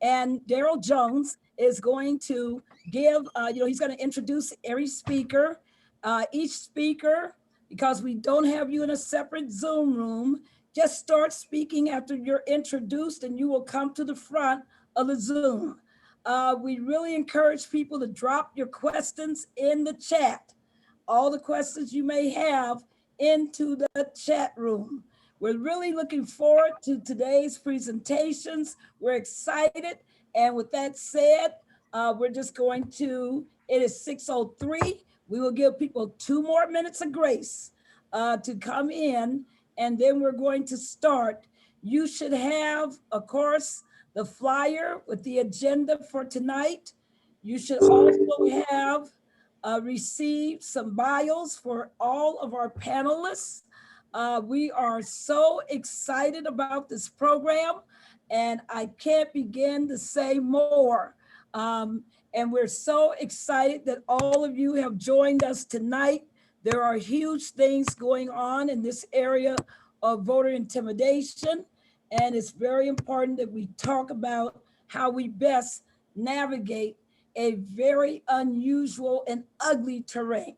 And Daryl Jones is going to give, he's going to introduce every speaker. Each speaker, because we don't have you in a separate Zoom room, just start speaking after you're introduced and you will come to the front of the Zoom. We really encourage people to drop your questions in the chat, all the questions you may have into the chat room. We're really looking forward to today's presentations. We're excited. And with that said, we're just going to, it is 6:03. We will give people 2 more minutes of grace to come in, and then we're going to start. You should have, of course, the flyer with the agenda for tonight. You should also have received some bios for all of our panelists. We are so excited about this program, and I can't begin to say more. And we're so excited that all of you have joined us tonight. There are huge things going on in this area of voter intimidation, and it's very important that we talk about how we best navigate a very unusual and ugly terrain.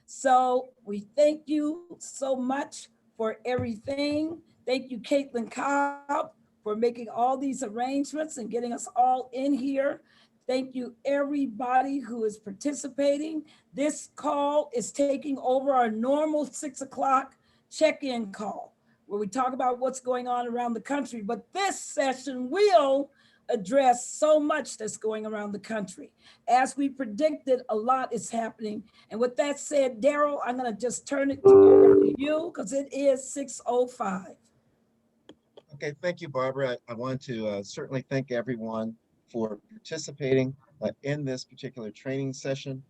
So we thank you so much for everything. Thank you, Caitlin Cobb, for making all these arrangements and getting us all in here. Thank you, everybody who is participating. This call is taking over our normal 6 o'clock check-in call, where we talk about what's going on around the country. But this session will address so much that's going around the country. As we predicted, a lot is happening. And with that said, Daryl, I'm gonna just turn it over to you because it is 6:05. Okay, thank you, Barbara. I want to certainly thank everyone for participating in this particular training session.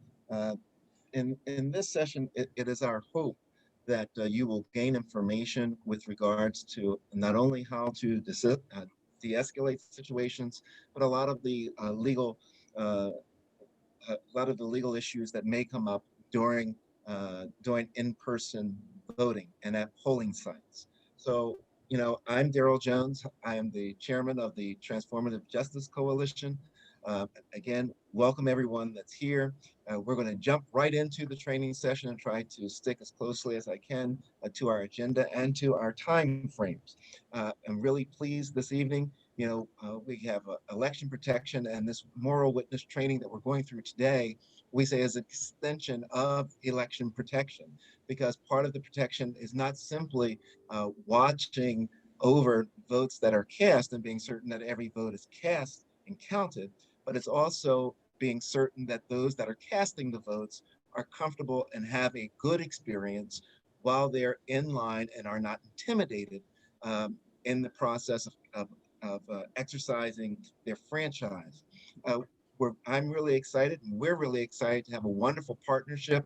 In this session, it is our hope that you will gain information with regards to not only how to de-escalate situations, but a lot of the legal issues that may come up during in-person voting and at polling sites. So, I'm Daryl Jones. I am the chairman of the Transformative Justice Coalition. Again, welcome everyone that's here. We're going to jump right into the training session and try to stick as closely as I can to our agenda and to our time frames. I'm really pleased this evening. We have election protection, and this moral witness training that we're going through today, we say is an extension of election protection, because part of the protection is not simply watching over votes that are cast and being certain that every vote is cast and counted, but it's also being certain that those that are casting the votes are comfortable and have a good experience while they're in line and are not intimidated in the process of exercising their franchise. I'm really excited, and we're really excited to have a wonderful partnership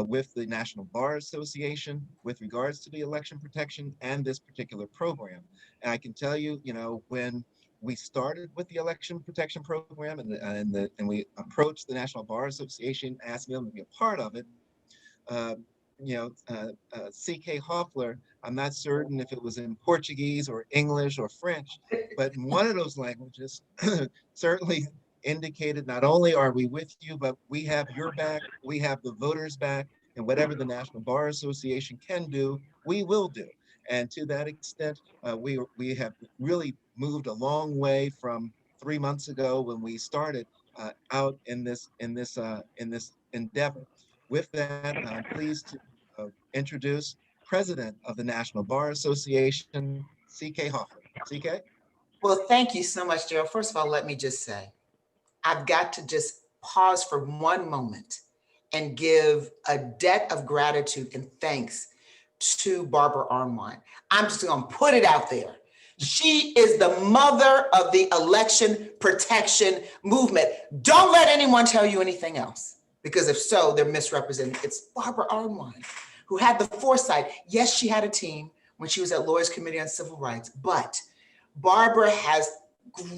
with the National Bar Association with regards to the election protection and this particular program. And I can tell you, when we started with the election protection program and we approached the National Bar Association asking them to be a part of it, C.K. Hoffler, I'm not certain if it was in Portuguese or English or French, but in one of those languages certainly indicated not only are we with you, but we have your back, we have the voters' back, and whatever the National Bar Association can do, we will do. And to that extent, we have really moved a long way from 3 months ago when we started out in this endeavor. With that, I'm pleased to introduce President of the National Bar Association, C.K. Hoffler. C.K.? Well, thank you so much, Daryl. First of all, let me just say, I've got to just pause for one moment and give a debt of gratitude and thanks to Barbara Arnwine. I'm just gonna put it out there. She is the mother of the election protection movement. Don't let anyone tell you anything else, because if so, they're misrepresented. It's Barbara Arnwine who had the foresight. Yes, she had a team when she was at Lawyers Committee on Civil Rights, but Barbara has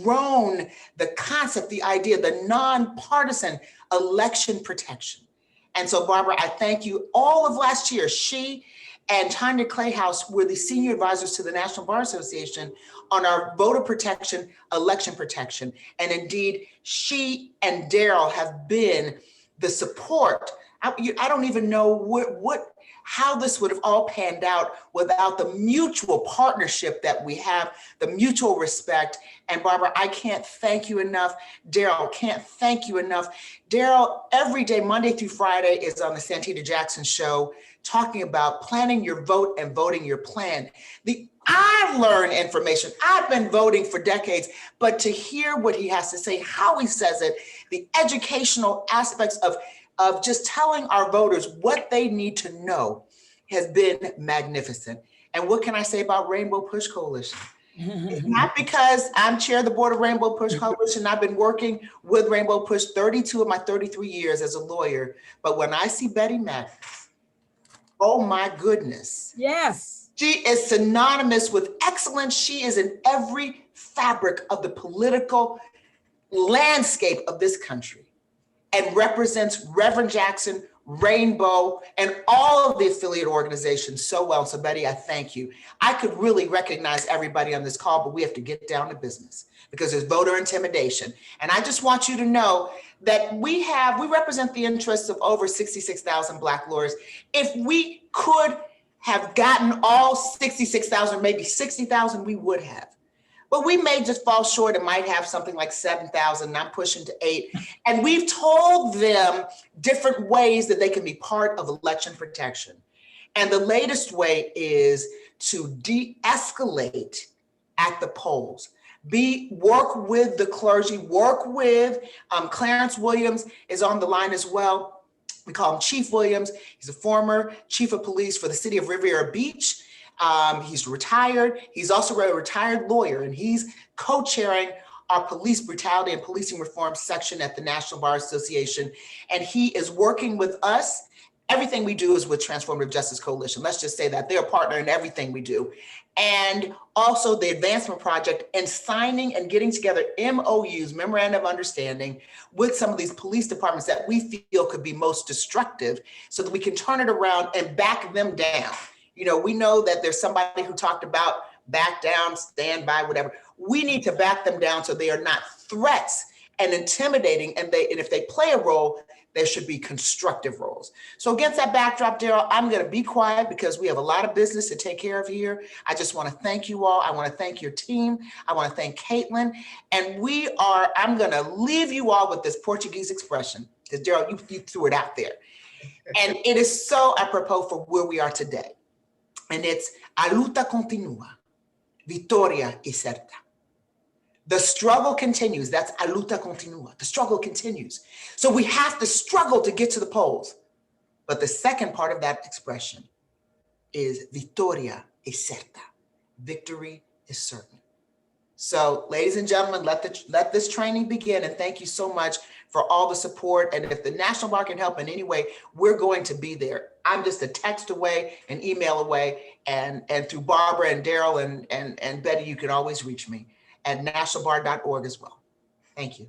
grown the concept, the idea, the nonpartisan election protection. And so, Barbara, I thank you. All of last year, she and Tanya Clayhouse were the senior advisors to the National Bar Association on our voter protection, election protection. And indeed, she and Daryl have been the support. I don't even know how this would have all panned out without the mutual partnership that we have, the mutual respect. And Barbara, I can't thank you enough. Daryl, can't thank you enough. Daryl, every day, Monday through Friday, is on the Santita Jackson Show, talking about planning your vote and voting your plan. I've learned information. I've been voting for decades, but to hear what he has to say, how he says it, the educational aspects of just telling our voters what they need to know has been magnificent. And what can I say about Rainbow Push Coalition? It's not because I'm chair of the board of Rainbow Push Coalition. I've been working with Rainbow Push 32 of my 33 years as a lawyer. But when I see Betty Mathis, oh my goodness. Yes. She is synonymous with excellence. She is in every fabric of the political landscape of this country and represents Reverend Jackson, Rainbow, and all of the affiliate organizations so well. So Betty, I thank you. I could really recognize everybody on this call, but we have to get down to business because there's voter intimidation. And I just want you to know that we represent the interests of over 66,000 Black lawyers. If we could have gotten all 66,000, maybe 60,000, we would have. But we may just fall short and might have something like 7,000, not pushing to 8. And we've told them different ways that they can be part of election protection. And the latest way is to de-escalate at the polls. Work with the clergy, work with Clarence Williams is on the line as well. We call him Chief Williams. He's a former chief of police for the city of Riviera Beach. He's retired. He's also a retired lawyer, and he's co-chairing our police brutality and policing reform section at the National Bar Association. And he is working with us. Everything we do is with Transformative Justice Coalition. Let's just say that they're a partner in everything we do. And also the Advancement Project, and signing and getting together MOUs, Memorandum of Understanding, with some of these police departments that we feel could be most destructive so that we can turn it around and back them down. You know, we know that there's somebody who talked about back down, stand by, whatever. We need to back them down so they are not threats and intimidating. And if they play a role, there should be constructive roles. So against that backdrop, Daryl, I'm going to be quiet because we have a lot of business to take care of here. I just want to thank you all. I want to thank your team. I want to thank Caitlin. And I'm going to leave you all with this Portuguese expression, because Daryl, you threw it out there. And it is so apropos for where we are today. And it's a luta continua, vitória é certa. The struggle continues. That's a luta continua. The struggle continues. So we have to struggle to get to the polls. But the second part of that expression is vitória é certa. Victory is certain. So ladies and gentlemen, let this training begin. And thank you so much for all the support. And if the National Bar can help in any way, we're going to be there. I'm just a text away, an email away, and through Barbara and Daryl and Betty, you can always reach me at nationalbar.org as well. Thank you.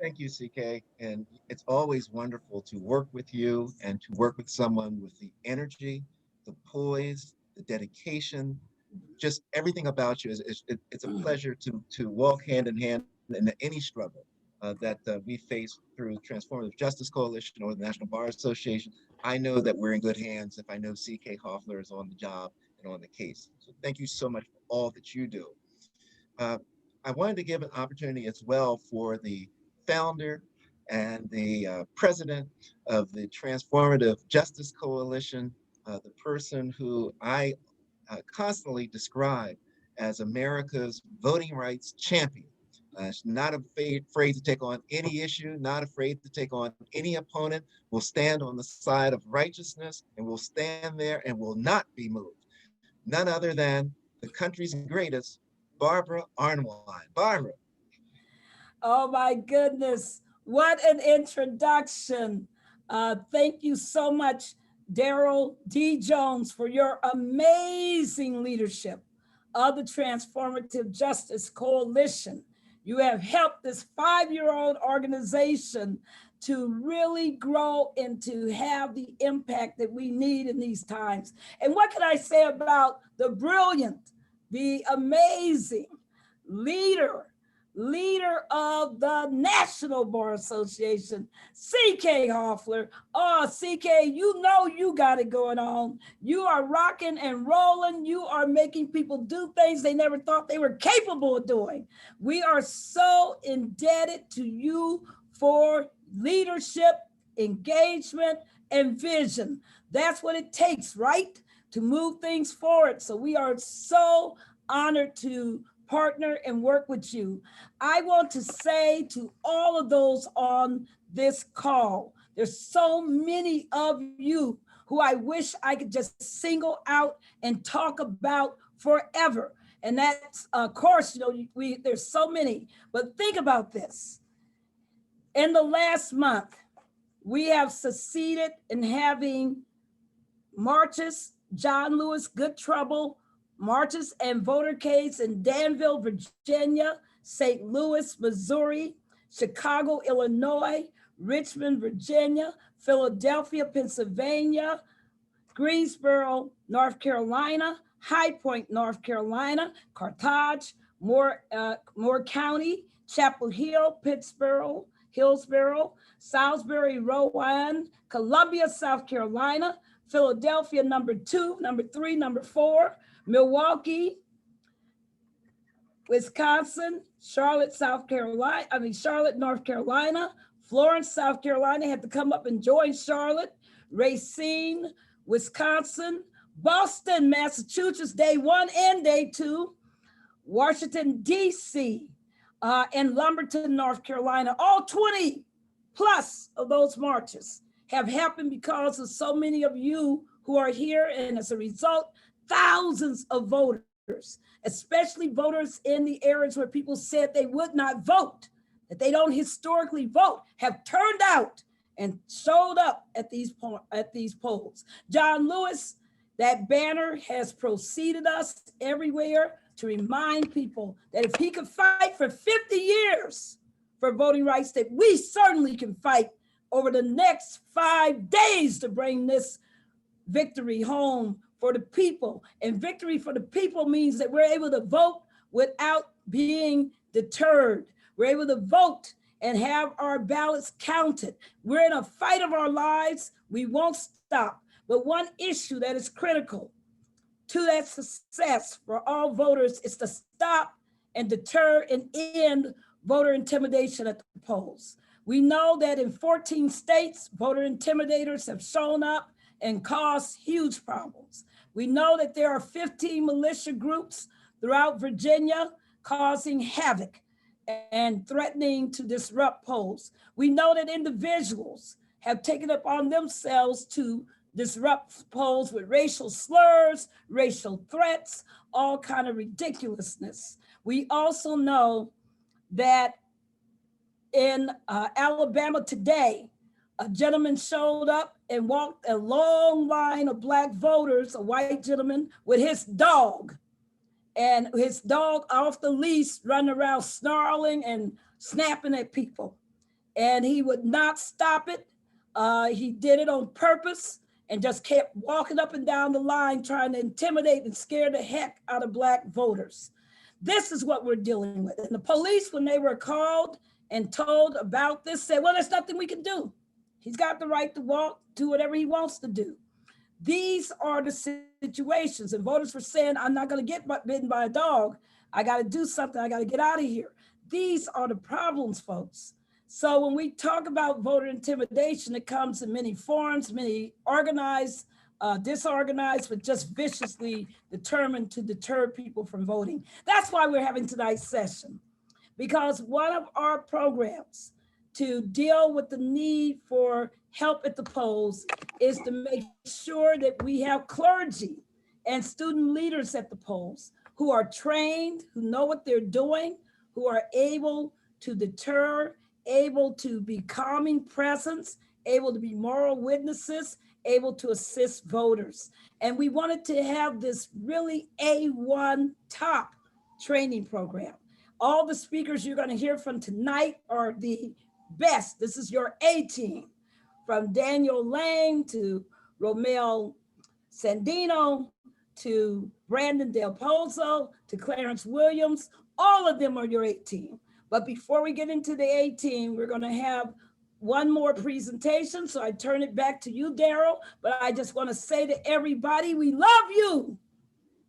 Thank you, CK. And it's always wonderful to work with you and to work with someone with the energy, the poise, the dedication, just everything about you. It's a pleasure to walk hand in hand in any struggle that we face through Transformative Justice Coalition or the National Bar Association. I know that we're in good hands if I know CK Hoffler is on the job and on the case. So thank you so much for all that you do. I wanted to give an opportunity as well for the founder and the president of the Transformative Justice Coalition, the person who I constantly describe as America's voting rights champion. She's not afraid to take on any issue, not afraid to take on any opponent, will stand on the side of righteousness and will stand there and will not be moved. None other than the country's greatest, Barbara Arnwine. Barbara. Oh my goodness, what an introduction. Thank you so much, Daryl D. Jones, for your amazing leadership of the Transformative Justice Coalition. You have helped this 5-year-old organization to really grow and to have the impact that we need in these times. And what can I say about the brilliant, the amazing leader of the National Bar Association, CK Hoffler. Oh, CK, you know you got it going on. You are rocking and rolling. You are making people do things they never thought they were capable of doing. We are so indebted to you for leadership, engagement, and vision. That's what it takes, right? To move things forward. So we are so honored to partner and work with you. I want to say to all of those on this call, there's so many of you who I wish I could just single out and talk about forever. And that's, of course, there's so many, but think about this. In the last month, we have succeeded in having marches, John Lewis, Good Trouble, marches and votercades in Danville, Virginia, St. Louis, Missouri, Chicago, Illinois, Richmond, Virginia, Philadelphia, Pennsylvania, Greensboro, North Carolina, High Point, North Carolina, Carthage, Moore County, Chapel Hill, Pittsboro, Hillsboro, Salisbury, Rowan, Columbia, South Carolina, Philadelphia, number 2, number 3, number 4, Milwaukee, Wisconsin, Charlotte, North Carolina, Florence, South Carolina, had to come up and join Charlotte, Racine, Wisconsin, Boston, Massachusetts, day 1 and day 2, Washington, D.C., and Lumberton, North Carolina. All 20 plus of those marches have happened because of so many of you who are here, and as a result, thousands of voters, especially voters in the areas where people said they would not vote, that they don't historically vote, have turned out and showed up at these polls. John Lewis, that banner has preceded us everywhere to remind people that if he could fight for 50 years for voting rights, that we certainly can fight over the next 5 days to bring this victory home for the people. And victory for the people means that we're able to vote without being deterred. We're able to vote and have our ballots counted. We're in a fight of our lives. We won't stop. But one issue that is critical to that success for all voters is to stop and deter and end voter intimidation at the polls. We know that in 14 states, voter intimidators have shown up and caused huge problems. We know that there are 15 militia groups throughout Virginia causing havoc and threatening to disrupt polls. We know that individuals have taken it upon themselves to disrupt polls with racial slurs, racial threats, all kind of ridiculousness. We also know that in Alabama today, a gentleman showed up and walked a long line of Black voters, a white gentleman, with his dog. And his dog off the leash, running around snarling and snapping at people. And he would not stop it. He did it on purpose and just kept walking up and down the line trying to intimidate and scare the heck out of Black voters. This is what we're dealing with. And the police, when they were called and told about this, said, well, there's nothing we can do. He's got the right to walk, do whatever he wants to do. These are the situations, and voters were saying, I'm not going to get bitten by a dog. I got to do something. I got to get out of here. These are the problems, folks. So when we talk about voter intimidation, it comes in many forms, many organized, disorganized, but just viciously determined to deter people from voting. That's why we're having tonight's session, because one of our programs to deal with the need for help at the polls is to make sure that we have clergy and student leaders at the polls who are trained, who know what they're doing, who are able to deter, able to be calming presence, able to be moral witnesses, able to assist voters. And we wanted to have this really A1 top training program. All the speakers you're going to hear from tonight are the best. This is your A team, from Danielle Lang to Rommel Sandino to Brandon Del Pozo to Clarence Williams. All of them are your A team. But before we get into the A team, we're going to have one more presentation. So I turn it back to you, Daryl. But I just want to say to everybody, we love you.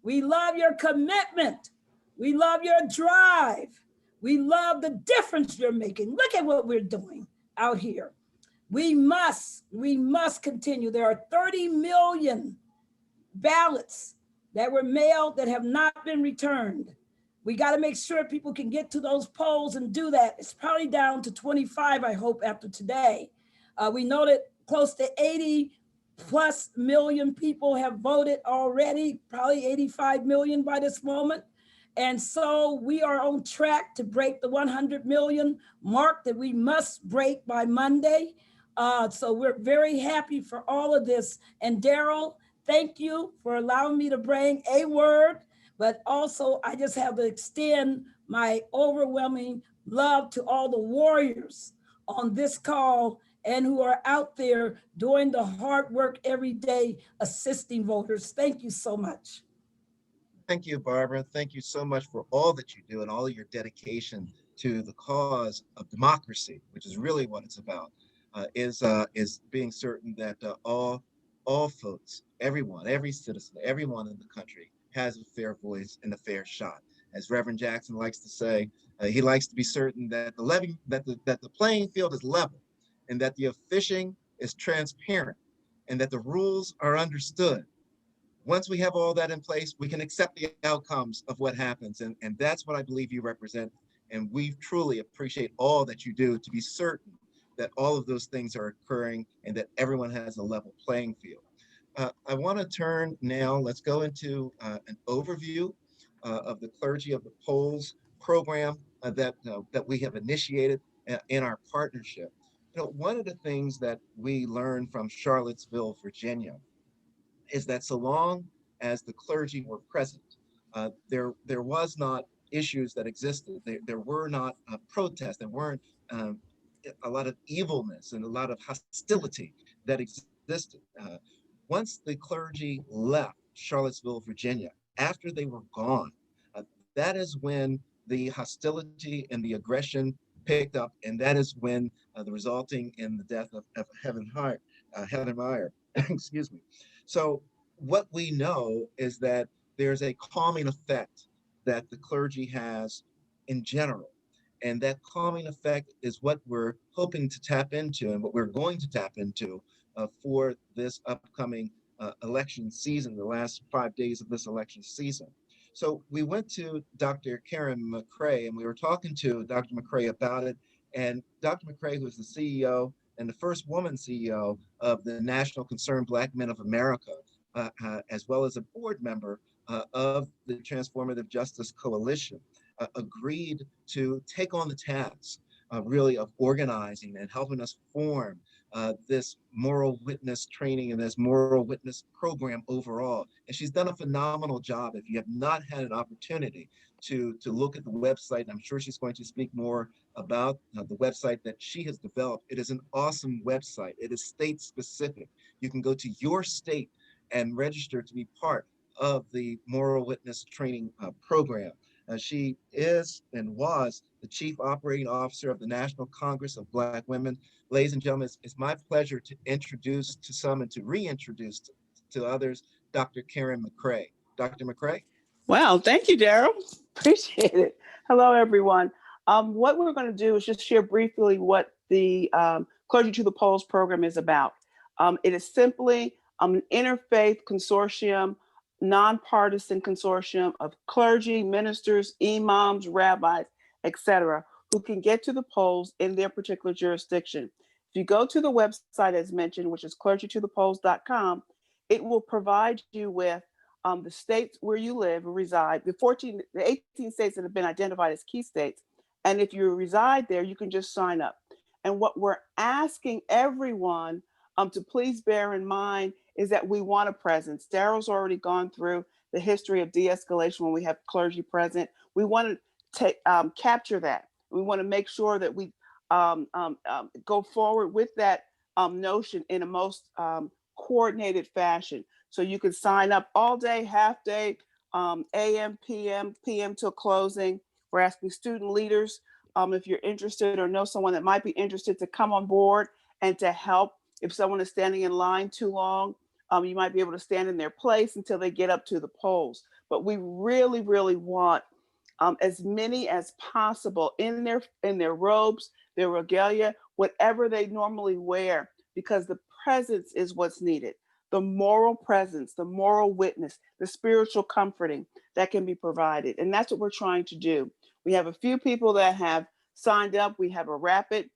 We love your commitment. We love your drive. We love the difference you're making. Look at what we're doing out here. We must continue. There are 30 million ballots that were mailed that have not been returned. We got to make sure people can get to those polls and do that. It's probably down to 25, I hope, after today. We know that close to 80 plus million people have voted already, probably 85 million by this moment. And so we are on track to break the 100 million mark that we must break by Monday. So we're very happy for all of this. And Daryl, thank you for allowing me to bring a word, but also I just have to extend my overwhelming love to all the warriors on this call and who are out there doing the hard work every day, assisting voters. Thank you so much. Thank you, Barbara. Thank you so much for all that you do and all of your dedication to the cause of democracy, which is really what it's about, is being certain that all folks, everyone, every citizen, everyone in the country has a fair voice and a fair shot. As Reverend Jackson likes to say, he likes to be certain that the playing field is level, and that the fishing is transparent, and that the rules are understood. Once we have all that in place, we can accept the outcomes of what happens. And that's what I believe you represent. And we truly appreciate all that you do to be certain that all of those things are occurring and that everyone has a level playing field. I want to turn now, let's go into an overview of the Clergy of the Polls program that we have initiated in our partnership. You know, one of the things that we learned from Charlottesville, Virginia, is that so long as the clergy were present, there was not issues that existed. There were not protests. There weren't a lot of evilness and a lot of hostility that existed. Once the clergy left Charlottesville, Virginia, after they were gone, that is when the hostility and the aggression picked up, and that is when the resulting in the death of Heather Meyer, excuse me. So what we know is that there's a calming effect that the clergy has in general. And that calming effect is what we're hoping to tap into and what we're going to tap into for this upcoming election season, the last 5 days of this election season. So we went to Dr. Karen McRae and we were talking to Dr. McRae about it. And Dr. McRae, who is the CEO and the first woman CEO of the National Concerned Black Men of America, as well as a board member of the Transformative Justice Coalition, agreed to take on the task really of organizing and helping us form this moral witness training and this moral witness program overall. And she's done a phenomenal job. If you have not had an opportunity to look at the website, I'm sure she's going to speak more about the website that she has developed. It is an awesome website. It is state specific. You can go to your state and register to be part of the moral witness training program. She is and was the Chief Operating Officer of the National Congress of Black Women. Ladies and gentlemen, it's my pleasure to introduce to some and to reintroduce to others, Dr. Karen McRae. Dr. McRae? Wow, thank you, Daryl. Appreciate it. Hello, everyone. What we're going to do is just share briefly what the Clergy to the Polls program is about. It is simply an interfaith consortium, nonpartisan consortium of clergy, ministers, imams, rabbis, etc., who can get to the polls in their particular jurisdiction. If you go to the website as mentioned, which is clergytothepolls.com, it will provide you with the states where you live or reside, the 18 states that have been identified as key states. And if you reside there, you can just sign up. And what we're asking everyone to please bear in mind is that we want a presence. Daryl's already gone through the history of de-escalation when we have clergy present. We want capture that. We want to make sure that we go forward with that notion in a most coordinated fashion. So you can sign up all day, half day, AM, PM till closing. We're asking student leaders, if you're interested or know someone that might be interested, to come on board and to help. If someone is standing in line too long, you might be able to stand in their place until they get up to the polls. But we really, really want as many as possible in their robes, their regalia, whatever they normally wear, because the presence is what's needed. The moral presence, the moral witness, the spiritual comforting that can be provided. And that's what we're trying to do. We have a few people that have signed up. We have a rapid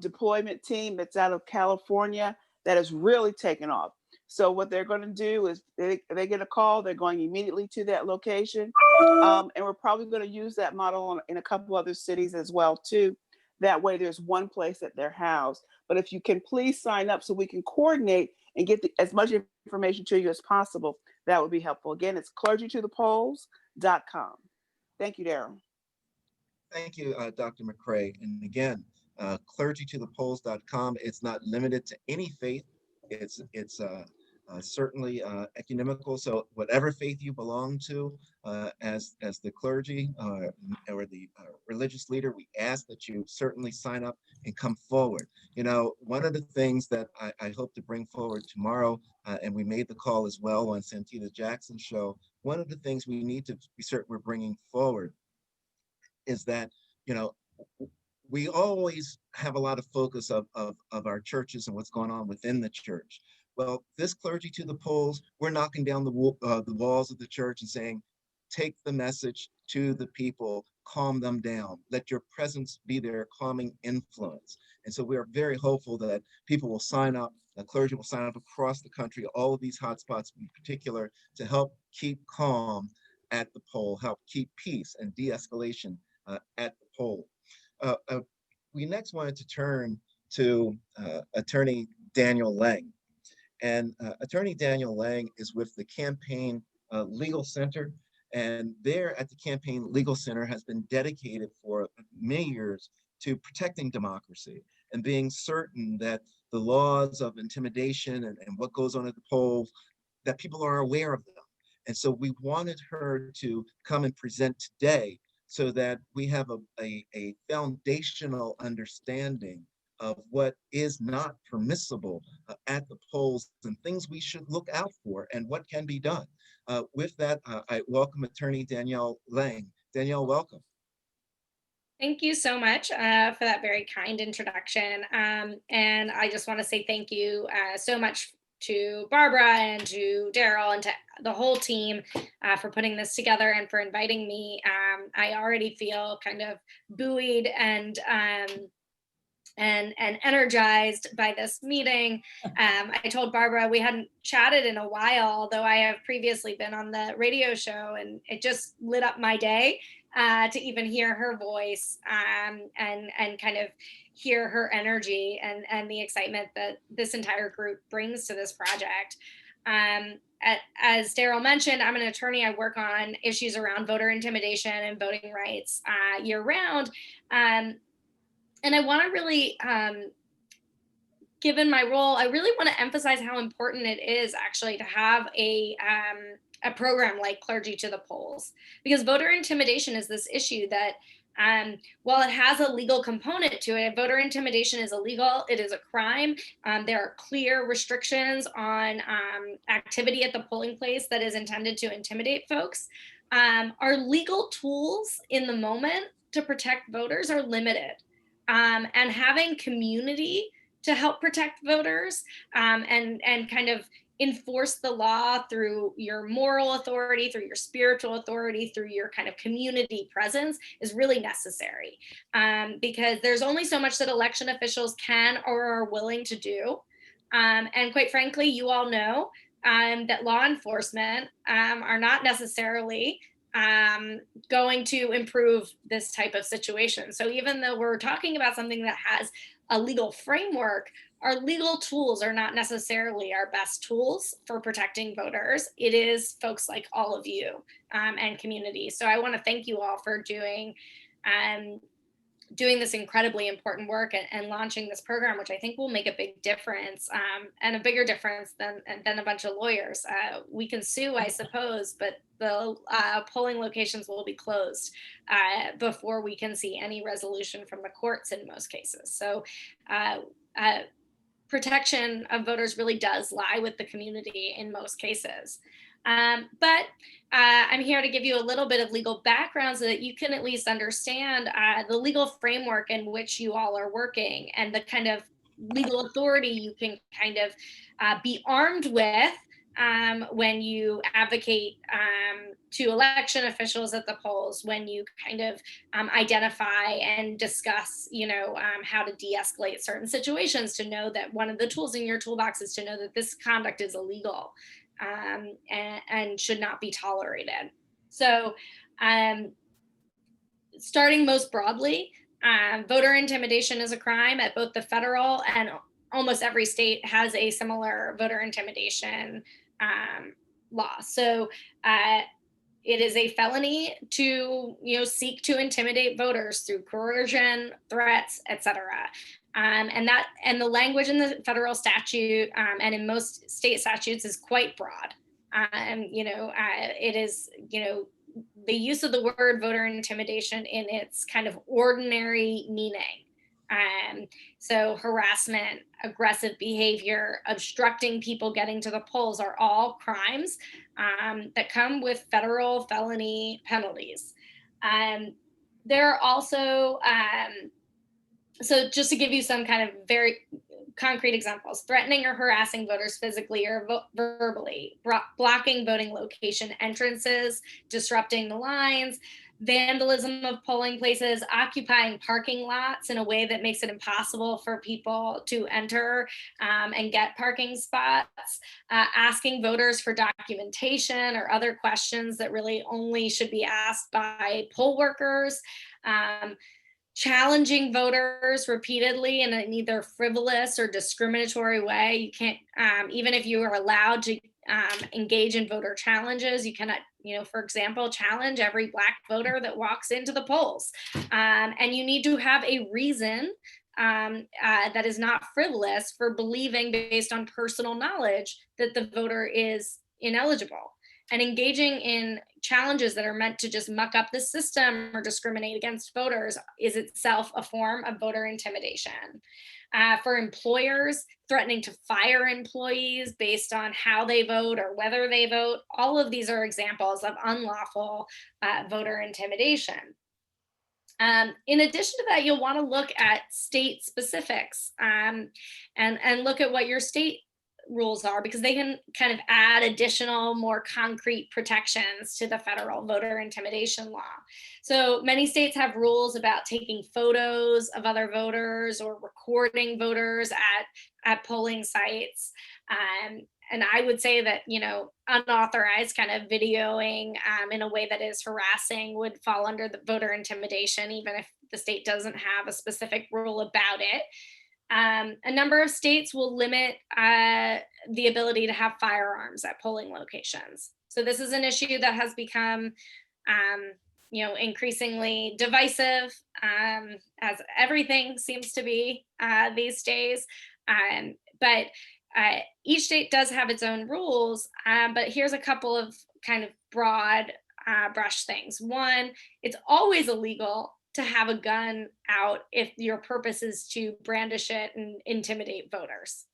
deployment team that's out of California that has really taken off. So what they're going to do is they get a call, they're going immediately to that location. And we're probably going to use that model in a couple other cities as well too. That way there's one place that they're housed. But if you can please sign up so we can coordinate and get as much information to you as possible, that would be helpful. Again, it's clergytotopolls.com. Thank you, Daryl. Thank you, Dr. McRae. And again, clergytotopolls.com. It's not limited to any faith. It's certainly ecumenical. So whatever faith you belong to, as the clergy or the religious leader, we ask that you certainly sign up and come forward. You know, one of the things that I hope to bring forward tomorrow, and we made the call as well on Santita Jackson's show, one of the things we need to be certain we're bringing forward is that, you know, we always have a lot of focus of our churches and what's going on within the church. Well, this Clergy to the Polls, we're knocking down the walls of the church and saying, take the message to the people, calm them down, let your presence be their calming influence. And so we are very hopeful that people will sign up, the clergy will sign up across the country, all of these hotspots in particular, to help keep calm at the poll, help keep peace and de-escalation at the poll. We next wanted to turn to Attorney Danielle Lang. And Attorney Danielle Lang is with the Campaign Legal Center. And there at the Campaign Legal Center has been dedicated for many years to protecting democracy and being certain that the laws of intimidation and what goes on at the polls, that people are aware of them. And so we wanted her to come and present today so that we have a foundational understanding of what is not permissible at the polls and things we should look out for and what can be done. With that, I welcome Attorney Danielle Lang. Danielle, welcome. Thank you so much for that very kind introduction. And I just want to say thank you so much to Barbara and to Daryl and to the whole team for putting this together and for inviting me. I already feel kind of buoyed and energized by this meeting. I told Barbara we hadn't chatted in a while, although I have previously been on the radio show, and it just lit up my day to even hear her voice and kind of hear her energy and the excitement that this entire group brings to this project. As Daryl mentioned, I'm an attorney. I work on issues around voter intimidation and voting rights year round. And I want to really, given my role, I really want to emphasize how important it is actually to have a program like Clergy to the Polls, because voter intimidation is this issue that while it has a legal component to it, voter intimidation is illegal. It is a crime. There are clear restrictions on activity at the polling place that is intended to intimidate folks. Our legal tools in the moment to protect voters are limited. And having community to help protect voters and kind of enforce the law through your moral authority, through your spiritual authority, through your kind of community presence is really necessary, because there's only so much that election officials can or are willing to do. And quite frankly, you all know that law enforcement are not necessarily going to improve this type of situation. So even though we're talking about something that has a legal framework, our legal tools are not necessarily our best tools for protecting voters. It is folks like all of you and community. So I want to thank you all for doing doing this incredibly important work and launching this program, which I think will make a big difference, and a bigger difference than a bunch of lawyers. We can sue, I suppose, but the polling locations will be closed before we can see any resolution from the courts in most cases. So protection of voters really does lie with the community in most cases. But I'm here to give you a little bit of legal background so that you can at least understand the legal framework in which you all are working and the kind of legal authority you can kind of be armed with when you advocate to election officials at the polls, when you kind of identify and discuss, how to de-escalate certain situations, to know that one of the tools in your toolbox is to know that this conduct is illegal. And should not be tolerated. So starting most broadly, voter intimidation is a crime at both the federal, and almost every state has a similar voter intimidation law. So it is a felony to seek to intimidate voters through coercion, threats, etc. And the language in the federal statute and in most state statutes is quite broad. It is, the use of the word voter intimidation in its kind of ordinary meaning. So harassment, aggressive behavior, obstructing people getting to the polls are all crimes that come with federal felony penalties. There are also, so just to give you some kind of very concrete examples, threatening or harassing voters physically or verbally, blocking voting location entrances, disrupting the lines, vandalism of polling places, occupying parking lots in a way that makes it impossible for people to enter and get parking spots, asking voters for documentation or other questions that really only should be asked by poll workers, challenging voters repeatedly in an either frivolous or discriminatory way. You can't, even if you are allowed to engage in voter challenges, you cannot, for example, challenge every Black voter that walks into the polls. And you need to have a reason that is not frivolous for believing, based on personal knowledge, that the voter is ineligible. And engaging in challenges that are meant to just muck up the system or discriminate against voters is itself a form of voter intimidation. For employers, threatening to fire employees based on how they vote or whether they vote, all of these are examples of unlawful voter intimidation. In addition to that, you'll want to look at state specifics and look at what your state rules are, because they can kind of add additional, more concrete protections to the federal voter intimidation law. So many states have rules about taking photos of other voters or recording voters at polling sites. And I would say that, unauthorized kind of videoing in a way that is harassing would fall under the voter intimidation, even if the state doesn't have a specific rule about it. A number of states will limit the ability to have firearms at polling locations. So this is an issue that has become, increasingly divisive, as everything seems to be these days. But each state does have its own rules. But here's a couple of kind of broad brush things. One, it's always illegal to have a gun out if your purpose is to brandish it and intimidate voters.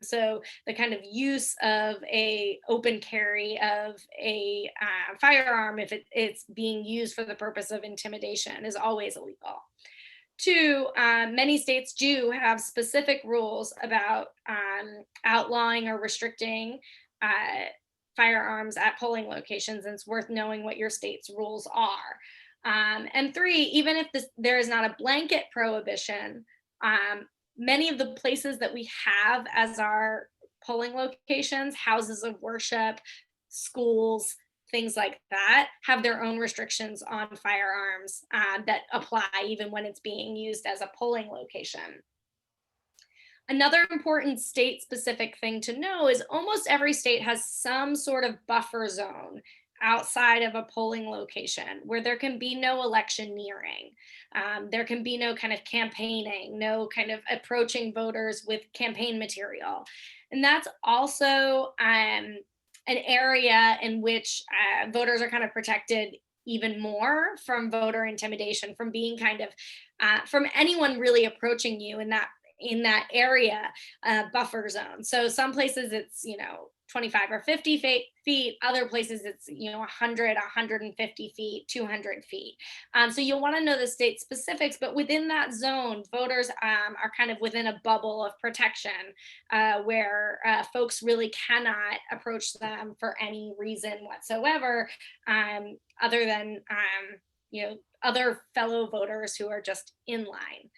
So the kind of use of a open carry of a firearm, if it's being used for the purpose of intimidation, is always illegal. Two, many states do have specific rules about outlawing or restricting firearms at polling locations, and it's worth knowing what your state's rules are. And three, even if there is not a blanket prohibition, many of the places that we have as our polling locations, houses of worship, schools, things like that, have their own restrictions on firearms that apply even when it's being used as a polling location. Another important state-specific thing to know is almost every state has some sort of buffer zone outside of a polling location where there can be no electioneering. There can be no kind of campaigning, no kind of approaching voters with campaign material. And that's also an area in which voters are kind of protected even more from voter intimidation, from being kind of, from anyone really approaching you in that area buffer zone. So some places it's, 25 or 50 feet, other places it's, 100, 150 feet, 200 feet. So you'll want to know the state specifics, but within that zone, voters are kind of within a bubble of protection where folks really cannot approach them for any reason whatsoever, other than, other fellow voters who are just in line.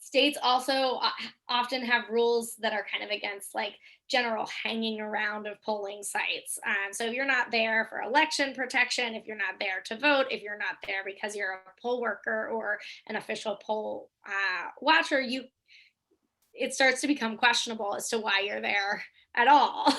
States also often have rules that are kind of against like general hanging around of polling sites. So if you're not there for election protection, if you're not there to vote, if you're not there because you're a poll worker or an official poll watcher, it starts to become questionable as to why you're there at all.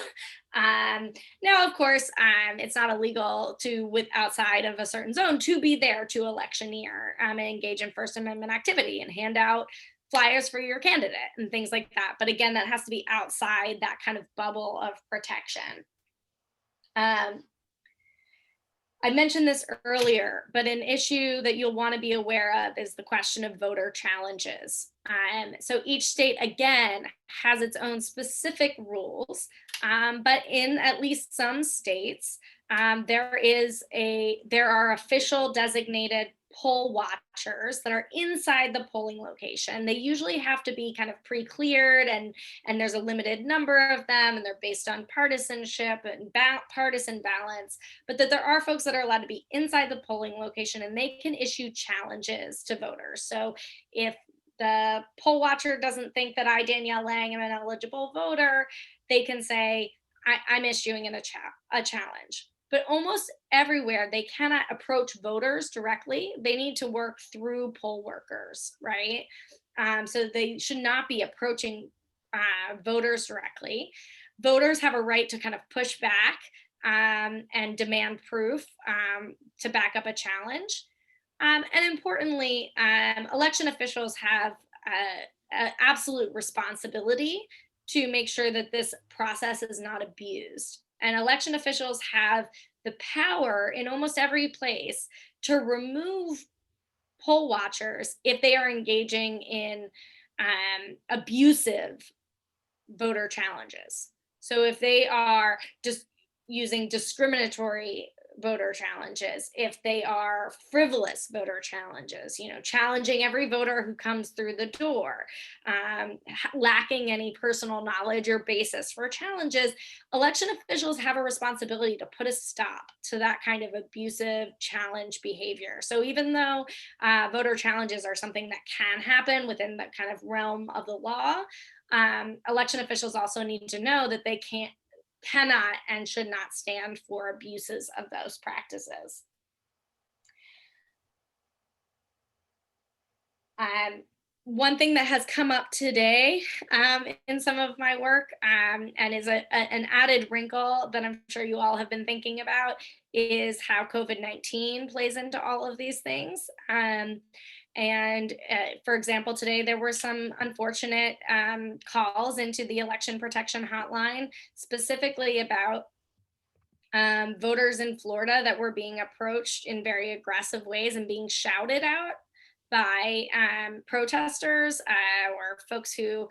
Now, of course, it's not illegal with outside of a certain zone to be there to electioneer and engage in First Amendment activity and hand out flyers for your candidate and things like that. But again, that has to be outside that kind of bubble of protection. I mentioned this earlier, but an issue that you'll want to be aware of is the question of voter challenges. So each state, again, has its own specific rules, but in at least some states, there are official designated poll watchers that are inside the polling location. They usually have to be kind of pre-cleared, and there's a limited number of them, and they're based on partisanship and partisan balance, but that there are folks that are allowed to be inside the polling location and they can issue challenges to voters. So if the poll watcher doesn't think that I, Danielle Lang, am an eligible voter, they can say, I'm issuing a challenge. But almost everywhere, they cannot approach voters directly. They need to work through poll workers, right? So they should not be approaching voters directly. Voters have a right to kind of push back and demand proof to back up a challenge. And importantly, election officials have an absolute responsibility to make sure that this process is not abused. And election officials have the power in almost every place to remove poll watchers if they are engaging in abusive voter challenges. So if they are just using discriminatory voter challenges, if they are frivolous voter challenges, challenging every voter who comes through the door, lacking any personal knowledge or basis for challenges, election officials have a responsibility to put a stop to that kind of abusive challenge behavior. So even though voter challenges are something that can happen within the kind of realm of the law, election officials also need to know that they cannot and should not stand for abuses of those practices. One thing that has come up today in some of my work and is an added wrinkle that I'm sure you all have been thinking about is how COVID-19 plays into all of these things. For example, today there were some unfortunate calls into the election protection hotline, specifically about voters in Florida that were being approached in very aggressive ways and being shouted out by protesters or folks who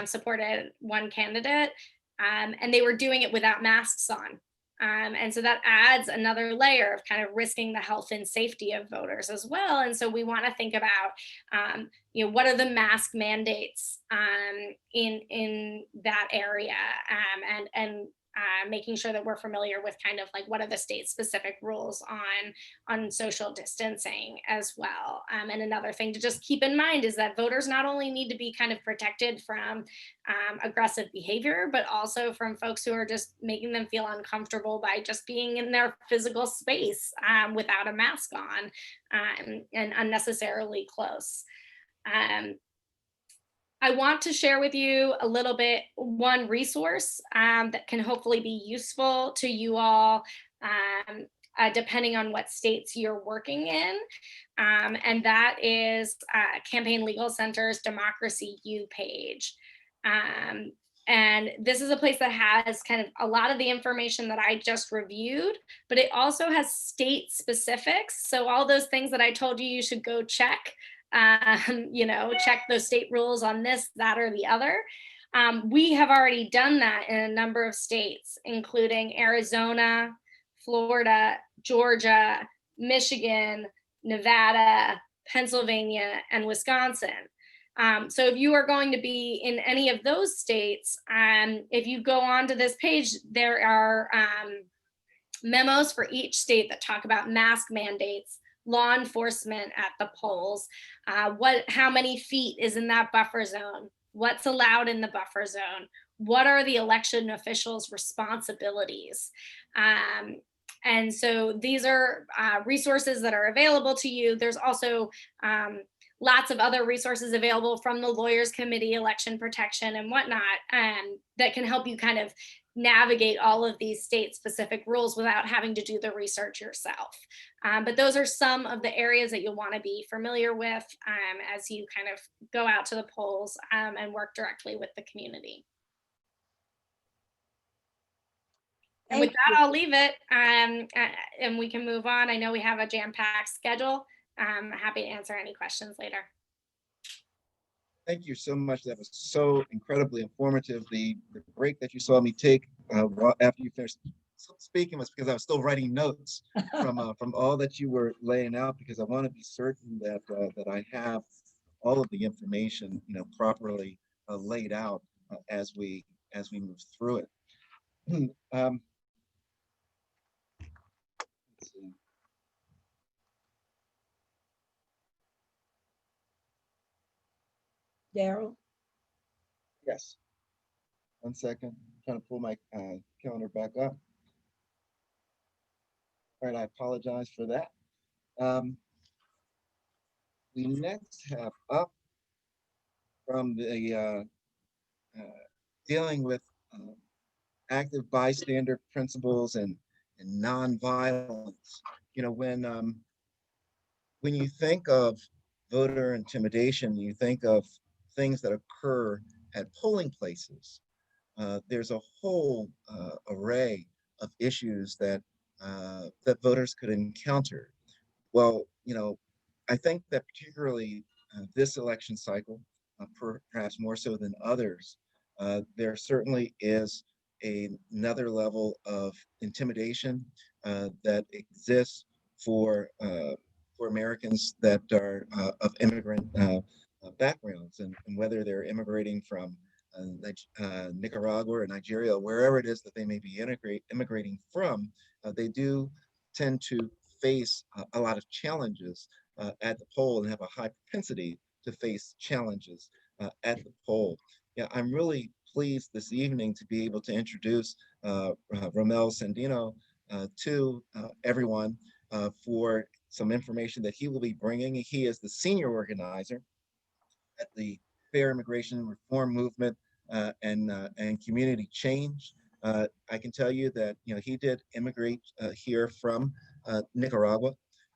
supported one candidate, and they were doing it without masks on. And so that adds another layer of kind of risking the health and safety of voters as well. And so we want to think about, what are the mask mandates in that area, and making sure that we're familiar with kind of like what are the state specific rules on social distancing as well. And another thing to just keep in mind is that voters not only need to be kind of protected from aggressive behavior, but also from folks who are just making them feel uncomfortable by just being in their physical space without a mask on and unnecessarily close. I want to share with you a little bit, one resource that can hopefully be useful to you all, depending on what states you're working in. And that is Campaign Legal Center's Democracy U page. And this is a place that has kind of a lot of the information that I just reviewed, but it also has state specifics. So all those things that I told you should go check, check those state rules on this, that, or the other. We have already done that in a number of states, including Arizona, Florida, Georgia, Michigan, Nevada, Pennsylvania, and Wisconsin. So if you are going to be in any of those states, if you go onto this page, there are memos for each state that talk about mask mandates, law enforcement at the polls, how many feet is in that buffer zone, what's allowed in the buffer zone, what are the election officials' responsibilities. And so these are resources that are available to you. There's also lots of other resources available from the Lawyers Committee, election protection and whatnot, that can help you kind of navigate all of these state-specific rules without having to do the research yourself. But those are some of the areas that you'll want to be familiar with as you kind of go out to the polls and work directly with the community. And with that, I'll leave it and we can move on. I know we have a jam-packed schedule. I'm happy to answer any questions later. Thank you so much. That was so incredibly informative. The break that you saw me take after you finished speaking was because I was still writing notes from all that you were laying out, because I want to be certain that that I have all of the information, properly laid out as we move through it. Let's see. Daryl? Yes. 1 second. I'm trying to pull my calendar back up. All right, I apologize for that. We next have up from the dealing with active bystander principles and nonviolence. When you think of voter intimidation, you think of things that occur at polling places. There's a whole array of issues that that voters could encounter. Well, I think that particularly this election cycle, perhaps more so than others, there certainly is another level of intimidation that exists for Americans that are of immigrant backgrounds, and whether they're immigrating from Nicaragua or Nigeria, wherever it is that they may be immigrating from, they do tend to face a lot of challenges at the poll and have a high propensity to face challenges at the poll. Yeah, I'm really pleased this evening to be able to introduce Rommel Sandino to everyone for some information that he will be bringing. He is the senior organizer at the Fair Immigration Reform Movement and Community Change. I can tell you that he did immigrate here from Nicaragua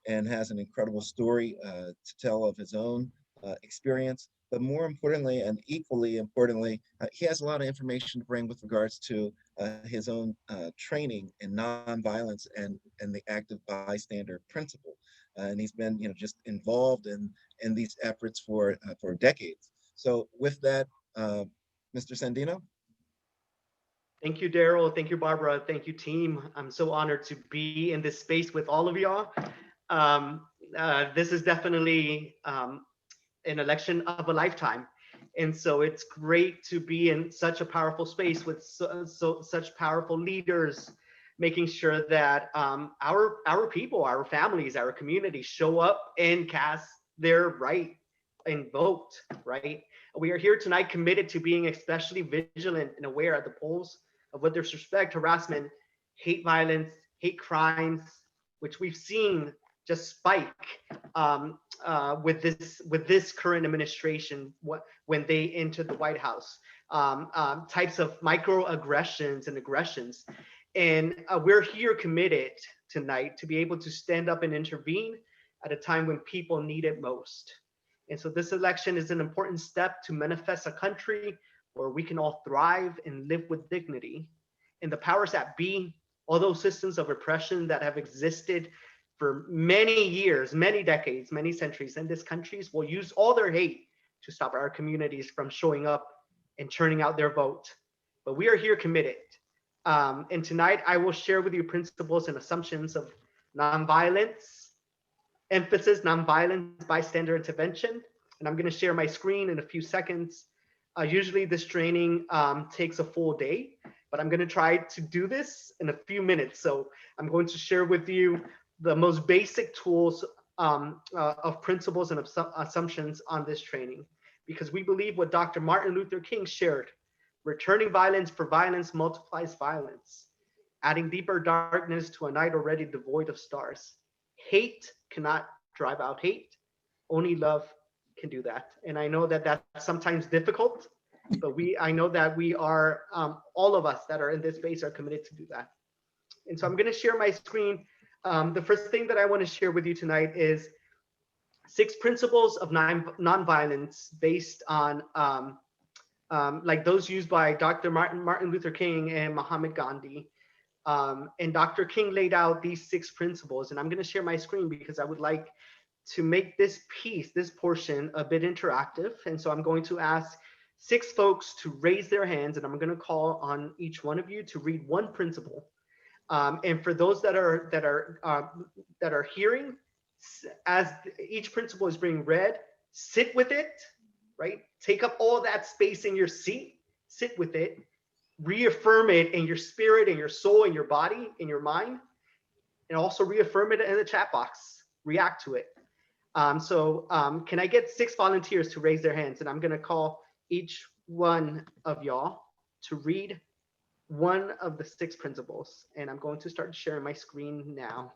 and has an incredible story to tell of his own experience. But more importantly, and equally importantly, he has a lot of information to bring with regards to his own training in nonviolence and the active bystander principle. And he's been, just involved in these efforts for decades. So with that, Mr. Sandino. Thank you, Daryl. Thank you, Barbara. Thank you, team. I'm so honored to be in this space with all of y'all. This is definitely an election of a lifetime. And so it's great to be in such a powerful space with such powerful leaders, making sure that our people, our families, our communities show up and cast their right and vote, right? We are here tonight committed to being especially vigilant and aware at the polls of with respect, harassment, hate violence, hate crimes, which we've seen just spike with this current administration when they entered the White House. Types of microaggressions and aggressions. And we're here committed tonight to be able to stand up and intervene at a time when people need it most. And so this election is an important step to manifest a country where we can all thrive and live with dignity. And the powers that be, all those systems of oppression that have existed for many years, many decades, many centuries in this country, will use all their hate to stop our communities from showing up and turning out their vote. But we are here committed. And tonight I will share with you principles and assumptions of nonviolence, emphasis, nonviolence, bystander intervention. And I'm going to share my screen in a few seconds. Usually this training takes a full day, but I'm going to try to do this in a few minutes. So I'm going to share with you the most basic tools of principles and assumptions on this training, because we believe what Dr. Martin Luther King shared: returning violence for violence multiplies violence, adding deeper darkness to a night already devoid of stars. Hate cannot drive out hate. Only love can do that. And I know that that's sometimes difficult, but I know that we are, all of us that are in this space are committed to do that. And so I'm going to share my screen. The first thing that I want to share with you tonight is 6 principles of nonviolence based on like those used by Dr. Martin Luther King and Mahatma Gandhi. And Dr. King laid out these 6 principles, and I'm going to share my screen because I would like to make this portion a bit interactive. And so I'm going to ask 6 folks to raise their hands, and I'm going to call on each one of you to read one principle. And for those that are hearing, as each principle is being read, sit with it, right? Take up all that space in your seat, sit with it, reaffirm it in your spirit, in your soul, in your body, in your mind, and also reaffirm it in the chat box, react to it. Can I get 6 volunteers to raise their hands? And I'm gonna call each one of y'all to read one of the 6 principles. And I'm going to start sharing my screen now.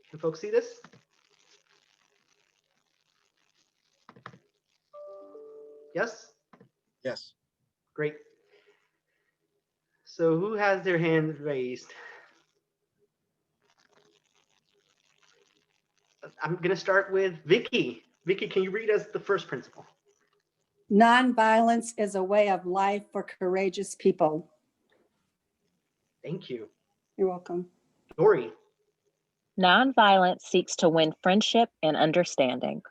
Can folks see this? Yes? Yes. Great. So who has their hand raised? I'm going to start with Vicky. Vicky, can you read us the first principle? Nonviolence is a way of life for courageous people. Thank you. You're welcome. Dory. Nonviolence seeks to win friendship and understanding.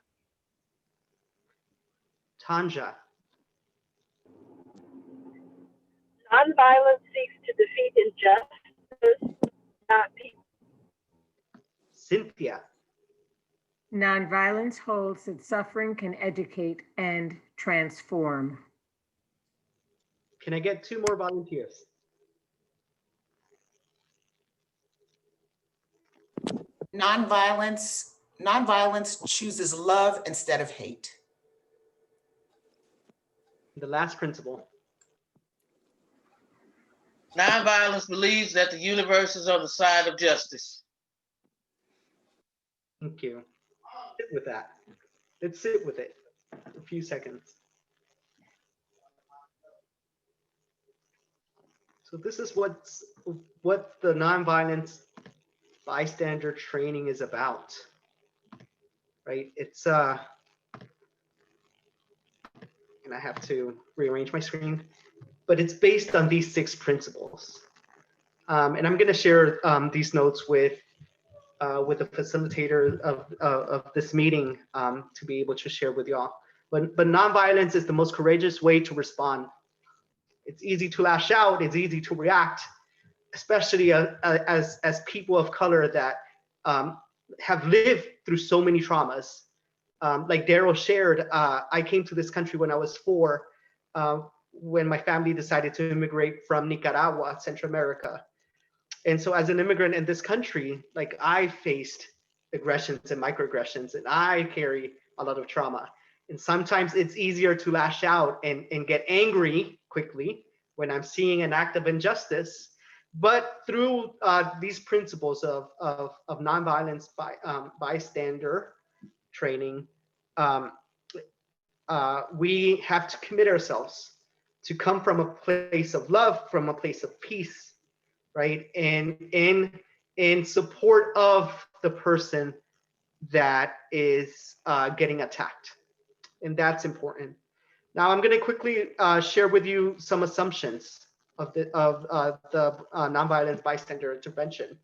Tanja. Nonviolence seeks to defeat injustice, not people. Cynthia. Nonviolence holds that suffering can educate and transform. Can I get 2 more volunteers? Nonviolence chooses love instead of hate. The last principle. Nonviolence believes that the universe is on the side of justice. Thank you. Sit with that. Let's sit with it for a few seconds. So this is what the nonviolence bystander training is about, right? It's and I have to rearrange my screen, but it's based on these 6 principles. And I'm going to share these notes with the facilitator of this meeting to be able to share with y'all. But nonviolence is the most courageous way to respond. It's easy to lash out. It's easy to react, especially as people of color that have lived through so many traumas. Like Daryl shared, I came to this country when I was 4, when my family decided to immigrate from Nicaragua, Central America. And so as an immigrant in this country, like I faced aggressions and microaggressions, and I carry a lot of trauma. And sometimes it's easier to lash out and get angry quickly when I'm seeing an act of injustice. But through these principles of nonviolence bystander training, we have to commit ourselves to come from a place of love, from a place of peace, right? And in support of the person that is getting attacked. And that's important. Now I'm going to quickly share with you some assumptions of the nonviolence bystander intervention.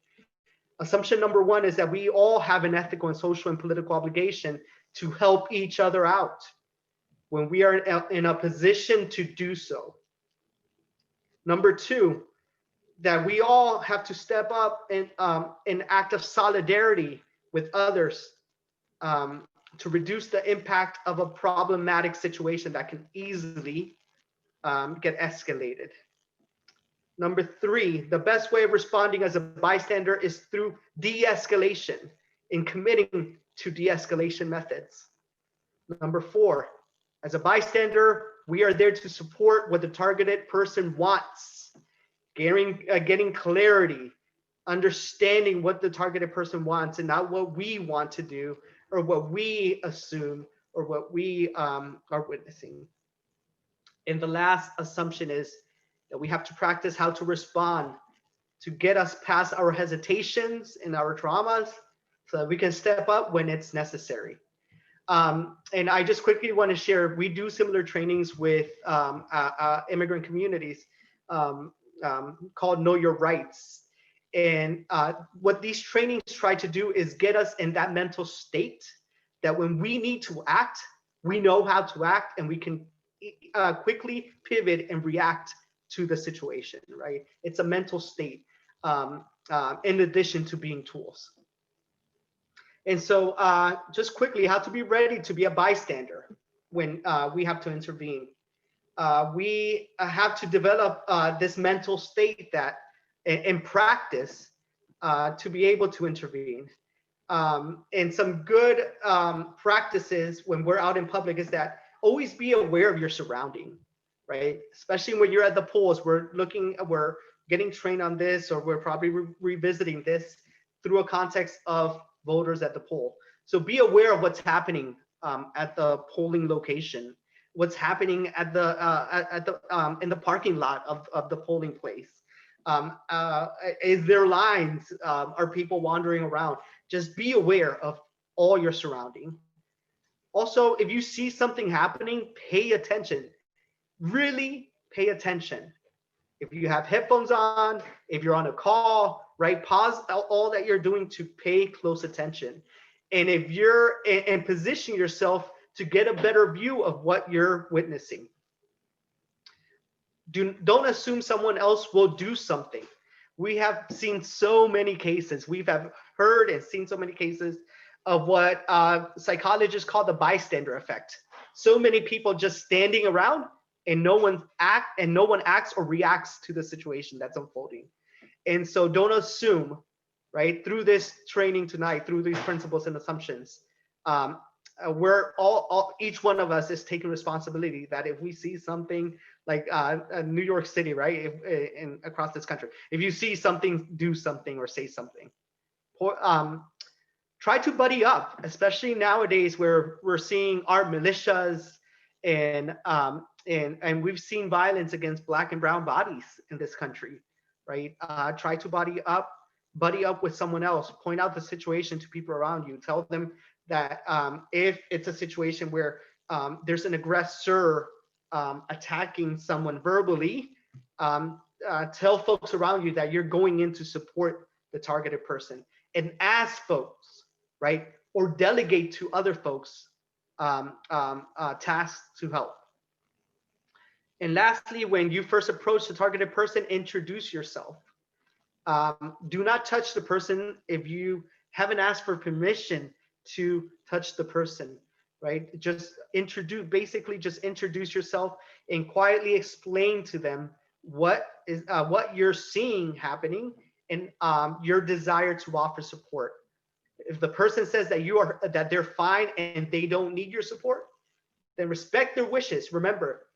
Assumption number one is that we all have an ethical and social and political obligation to help each other out when we are in a position to do so. Number two, that we all have to step up and an act of solidarity with others to reduce the impact of a problematic situation that can easily get escalated. Number three, the best way of responding as a bystander is through de-escalation, in committing to de-escalation methods. Number four, as a bystander, we are there to support what the targeted person wants, getting clarity, understanding what the targeted person wants and not what we want to do or what we assume or what we are witnessing. And the last assumption is that we have to practice how to respond to get us past our hesitations and our traumas so that we can step up when it's necessary. And I just quickly want to share, we do similar trainings with immigrant communities called Know Your Rights. And what these trainings try to do is get us in that mental state that when we need to act, we know how to act and we can quickly pivot and react to the situation, right? It's a mental state in addition to being tools. And so just quickly, how to be ready to be a bystander when we have to intervene. We have to develop this mental state that in practice to be able to intervene. And some good practices when we're out in public is that always be aware of your surrounding, right? Especially when you're at the polls, we're getting trained on this, or we're probably revisiting this through a context of voters at the poll. So be aware of what's happening at the polling location, what's happening at the in the parking lot of the polling place. Is there lines? Are people wandering around? Just be aware of all your surrounding. Also, if you see something happening, pay attention. Really pay attention. If you have headphones on, if you're on a call, right? Pause all that you're doing to pay close attention. And if you're and position yourself to get a better view of what you're witnessing. Don't assume someone else will do something. We have seen so many cases. We have heard and seen so many cases of what psychologists call the bystander effect. So many people just standing around and no one acts or reacts to the situation that's unfolding. And so don't assume, right? Through this training tonight, through these principles and assumptions, we're each one of us is taking responsibility that if we see something like New York City, right, and across this country, if you see something, do something or say something. Try to buddy up, especially nowadays where we're seeing armed militias and we've seen violence against Black and brown bodies in this country, right? Try to buddy up with someone else. Point out the situation to people around you. Tell them that if it's a situation where there's an aggressor attacking someone verbally, tell folks around you that you're going in to support the targeted person, and ask folks, right, or delegate to other folks tasks to help. And lastly, when you first approach the targeted person, introduce yourself. Do not touch the person if you haven't asked for permission to touch the person, right? Just basically just introduce yourself and quietly explain to them what you're seeing happening and your desire to offer support. If the person says that they're fine and they don't need your support, then respect their wishes. Remember,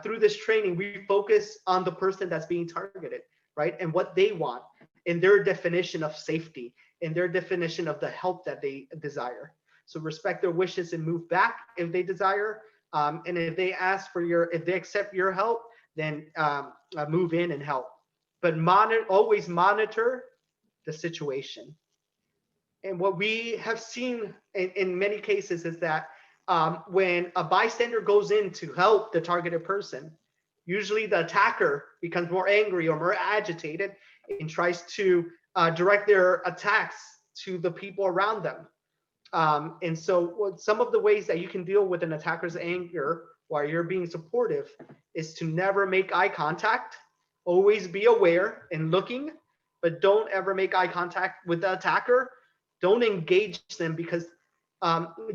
through this training, we focus on the person that's being targeted, right? And what they want in their definition of safety, in their definition of the help that they desire. So respect their wishes and move back if they desire. And if they ask for if they accept your help, then move in and help. But always monitor the situation. And what we have seen in many cases is that when a bystander goes in to help the targeted person, usually the attacker becomes more angry or more agitated and tries to direct their attacks to the people around them. And so some of the ways that you can deal with an attacker's anger while you're being supportive is to never make eye contact. Always be aware and looking, but don't ever make eye contact with the attacker. Don't engage them, because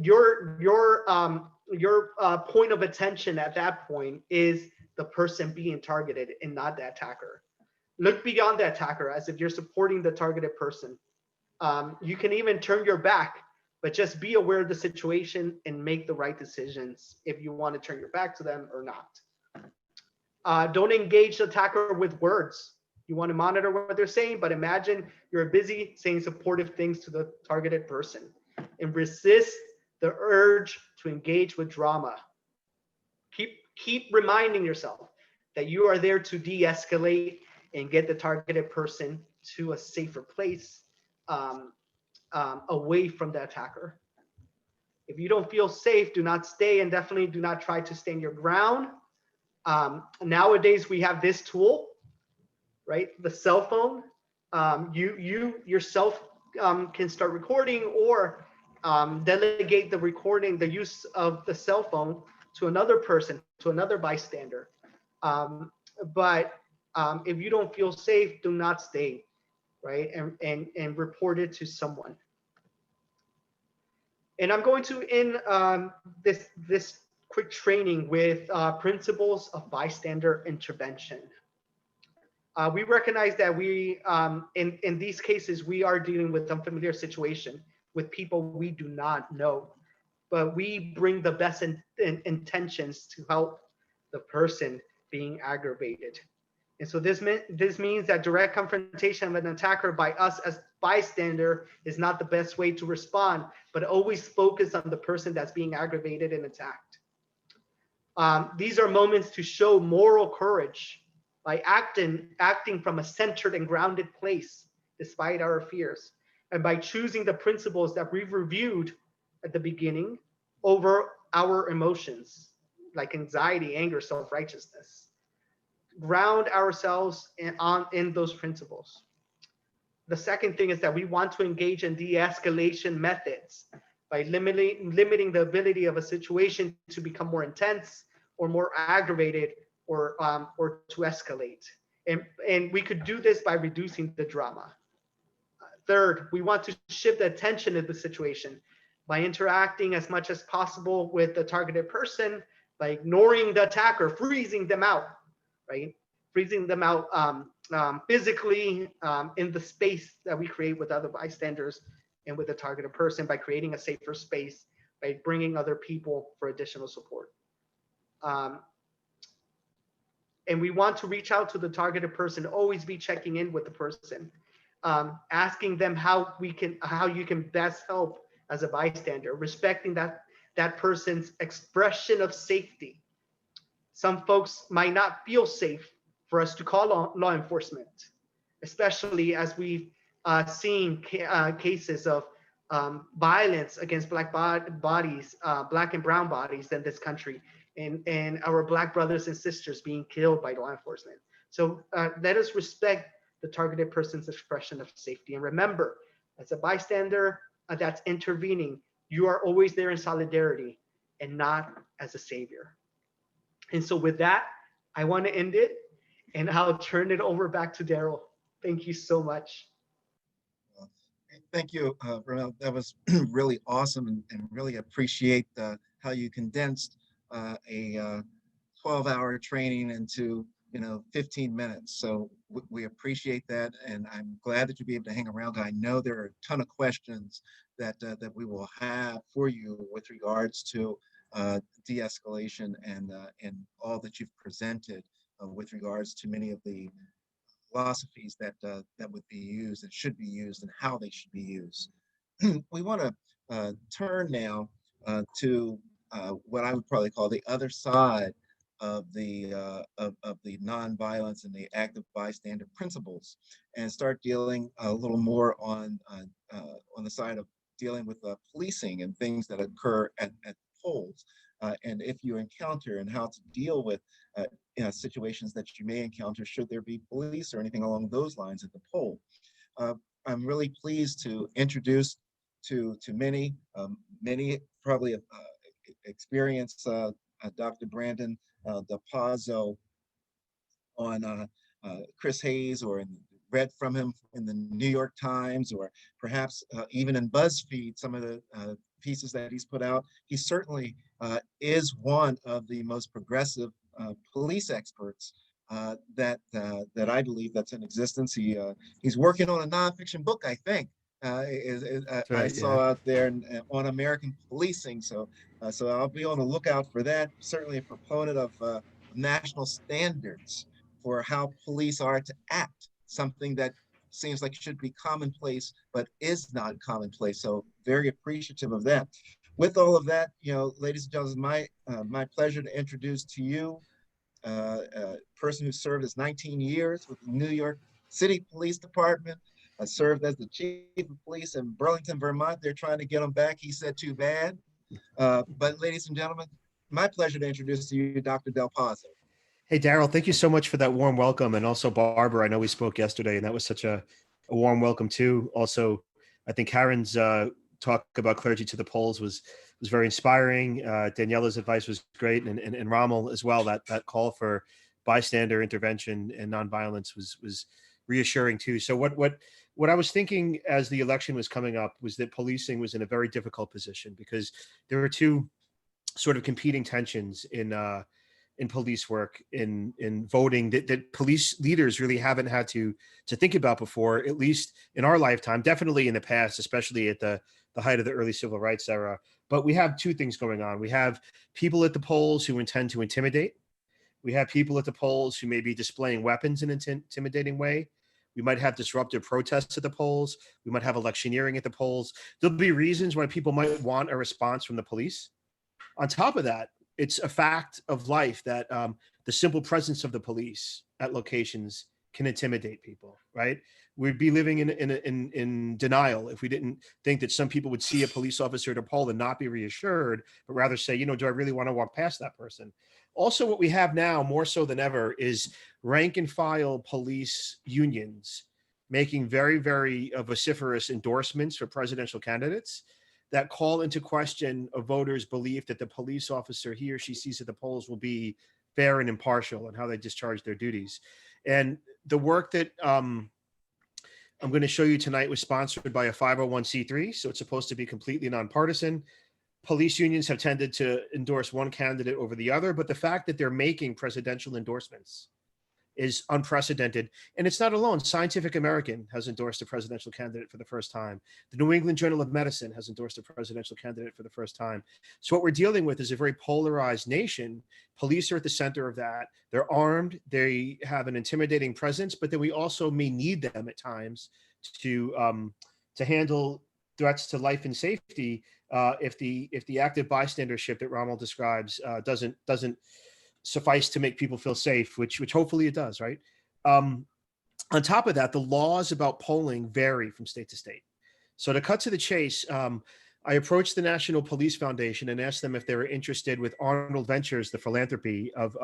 your point of attention at that point is the person being targeted and not the attacker. Look beyond the attacker as if you're supporting the targeted person. You can even turn your back, but just be aware of the situation and make the right decisions if you want to turn your back to them or not. Don't engage the attacker with words. You want to monitor what they're saying, but imagine you're busy saying supportive things to the targeted person, and resist the urge to engage with drama. Keep reminding yourself that you are there to de-escalate and get the targeted person to a safer place, away from the attacker. If you don't feel safe, do not stay, and definitely do not try to stand your ground. Nowadays, we have this tool, right? The cell phone. You yourself can start recording, or delegate the recording, the use of the cell phone to another person, to another bystander. But if you don't feel safe, do not stay, right? And report it to someone. And I'm going to end this quick training with principles of bystander intervention. We recognize that in these cases, we are dealing with unfamiliar situation with people we do not know, but we bring the best intentions to help the person being aggravated. And so this means that direct confrontation of an attacker by us as bystander is not the best way to respond, but always focus on the person that's being aggravated and attacked. These are moments to show moral courage by acting from a centered and grounded place, despite our fears, and by choosing the principles that we've reviewed at the beginning over our emotions, like anxiety, anger, self-righteousness. Ground ourselves in those principles. The second thing is that we want to engage in de-escalation methods by limiting the ability of a situation to become more intense or more aggravated, or to escalate. And we could do this by reducing the drama. Third, we want to shift the attention of the situation by interacting as much as possible with the targeted person, by ignoring the attacker, freezing them out, right? Freezing them out physically in the space that we create with other bystanders and with the targeted person, by creating a safer space, by bringing other people for additional support. And we want to reach out to the targeted person, always be checking in with the person, asking them how you can best help as a bystander, respecting that person's expression of safety. Some folks might not feel safe for us to call law enforcement, especially as we've seen cases of violence against Black bodies, Black and brown bodies in this country, and our Black brothers and sisters being killed by law enforcement. So let us respect the targeted person's expression of safety. And remember, as a bystander that's intervening, you are always there in solidarity and not as a savior. And so with that, I want to end it, and I'll turn it over back to Daryl. Thank you so much. Thank you, Rommel. That was really awesome, and really appreciate how you condensed a 12-hour training into 15 minutes. So we appreciate that, and I'm glad that you'll be able to hang around. I know there are a ton of questions that we will have for you with regards to de-escalation and all that you've presented with regards to many of the philosophies that would be used and should be used and how they should be used. We want to turn now to what I would probably call the other side of the nonviolence and the active bystander principles, and start dealing a little more on the side of dealing with policing and things that occur at polls, and if you encounter, and how to deal with situations that you may encounter should there be police or anything along those lines at the poll. I'm really pleased to introduce to many probably experience Dr. Brandon de Pozo on Chris Hayes, or read from him in the New York Times, or perhaps even in BuzzFeed, some of the pieces that he's put out. He certainly is one of the most progressive police experts that I believe that's in existence. He's working on a nonfiction book, I think. I saw out there on American policing, so I'll be on the lookout for that. Certainly a proponent of national standards for how police are to act, something that seems like should be commonplace but is not commonplace. So very appreciative of that. With all of that, ladies and gentlemen, my pleasure to introduce to you a person who served as 19 years with the New York City Police Department. Served as the chief of police in Burlington, Vermont. They're trying to get him back. He said, too bad. But ladies and gentlemen, my pleasure to introduce to you Dr. Del Pozo. Hey, Daryl, thank you so much for that warm welcome. And also Barbara, I know we spoke yesterday and that was such a warm welcome too. Also, I think Karen's talk about Clergy to the Polls was very inspiring. Daniela's advice was great. And Rommel as well, that call for bystander intervention and nonviolence was reassuring too. So what I was thinking as the election was coming up was that policing was in a very difficult position because there were two sort of competing tensions in police work, in voting that police leaders really haven't had to think about before, at least in our lifetime, definitely in the past, especially at the height of the early civil rights era. But we have two things going on. We have people at the polls who intend to intimidate. We have people at the polls who may be displaying weapons in an intimidating way. We might have disruptive protests at the polls. We might have electioneering at the polls. There'll be reasons why people might want a response from the police. On top of that, it's a fact of life that the simple presence of the police at locations can intimidate people, right? We'd be living in denial if we didn't think that some people would see a police officer at a poll and not be reassured, but rather say, do I really want to walk past that person? Also, what we have now more so than ever is rank and file police unions making very, very vociferous endorsements for presidential candidates that call into question a voter's belief that the police officer he or she sees at the polls will be fair and impartial in how they discharge their duties. And the work that I'm going to show you tonight was sponsored by a 501c3, so it's supposed to be completely nonpartisan. Police unions have tended to endorse one candidate over the other, but the fact that they're making presidential endorsements is unprecedented. And it's not alone. Scientific American has endorsed a presidential candidate for the first time. The New England Journal of Medicine has endorsed a presidential candidate for the first time. So what we're dealing with is a very polarized nation. Police are at the center of that. They're armed. They have an intimidating presence, but then we also may need them at times to handle threats to life and safety if the active bystandership that Rommel describes doesn't suffice to make people feel safe, which hopefully it does, right? On top of that, the laws about polling vary from state to state. So to cut to the chase, I approached the National Police Foundation and asked them if they were interested with Arnold Ventures, the philanthropy of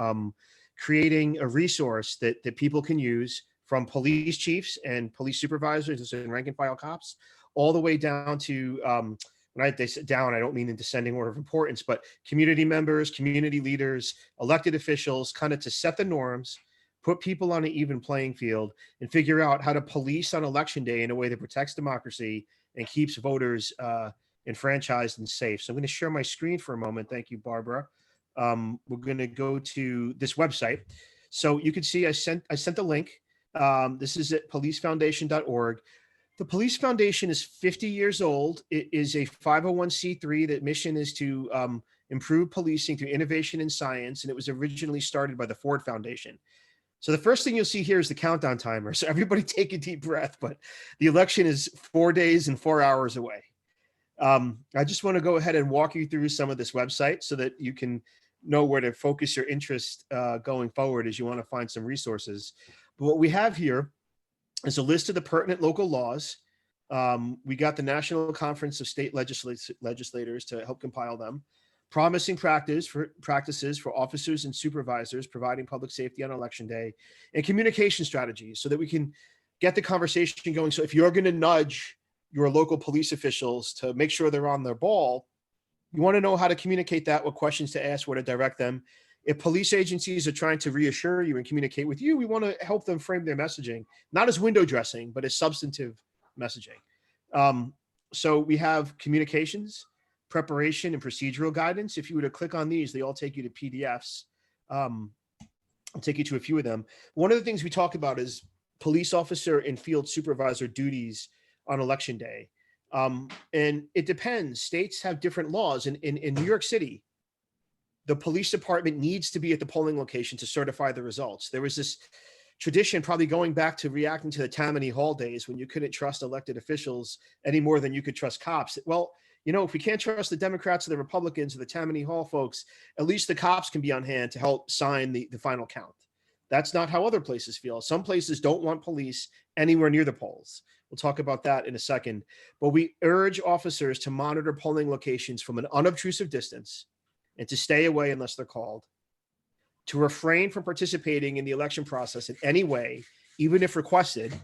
creating a resource that people can use from police chiefs and police supervisors and rank and file cops, all the way down to, when they sit down, I don't mean in descending order of importance, but community members, community leaders, elected officials, kind of to set the norms, put people on an even playing field, and figure out how to police on election day in a way that protects democracy and keeps voters enfranchised and safe. So I'm going to share my screen for a moment. Thank you, Barbara. We're going to go to this website. So you can see I sent the link. This is at policefoundation.org. The Police Foundation is 50 years old. It is a 501c3 that mission is to improve policing through innovation in science, and it was originally started by the Ford Foundation. So the first thing you'll see here is the countdown timer. So everybody take a deep breath, but the election is 4 days and 4 hours away. I just want to go ahead and walk you through some of this website so that you can know where to focus your interest going forward as you want to find some resources. But what we have here is a list of the pertinent local laws. We got the National Conference of State Legislators to help compile them. Promising practices for officers and supervisors providing public safety on election day, and communication strategies so that we can get the conversation going. So if you're going to nudge your local police officials to make sure they're on their ball, you want to know how to communicate that, what questions to ask, where to direct them. If police agencies are trying to reassure you and communicate with you, we want to help them frame their messaging, not as window dressing, but as substantive messaging. So we have communications, preparation, and procedural guidance. If you were to click on these, they all take you to PDFs. I'll take you to a few of them. One of the things we talk about is police officer and field supervisor duties on election day. And it depends. States have different laws. In New York City, the police department needs to be at the polling location to certify the results. There was this tradition probably going back to reacting to the Tammany Hall days when you couldn't trust elected officials any more than you could trust cops. Well, you know, if we can't trust the Democrats or the Republicans or the Tammany Hall folks, at least the cops can be on hand to help sign the final count. That's not how other places feel. Some places don't want police anywhere near the polls. We'll talk about that in a second. But we urge officers to monitor polling locations from an unobtrusive distance and to stay away unless they're called, to refrain from participating in the election process in any way, even if requested,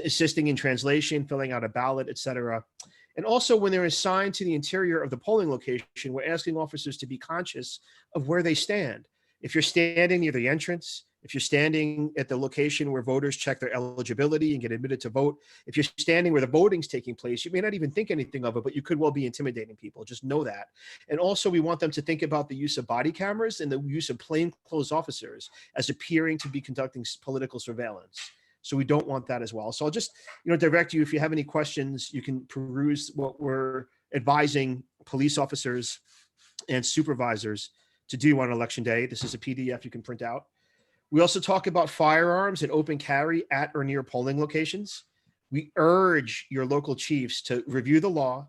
assisting in translation, filling out a ballot, etc. And also when they're assigned to the interior of the polling location, we're asking officers to be conscious of where they stand. If you're standing near the entrance, if you're standing at the location where voters check their eligibility and get admitted to vote, if you're standing where the voting's taking place, you may not even think anything of it, but you could well be intimidating people. Just know that. And also we want them to think about the use of body cameras and the use of plainclothes officers as appearing to be conducting political surveillance. So we don't want that as well. So I'll just, direct you, if you have any questions, you can peruse what we're advising police officers and supervisors to do on election day. This is a PDF you can print out. We also talk about firearms and open carry at or near polling locations. We urge your local chiefs to review the law,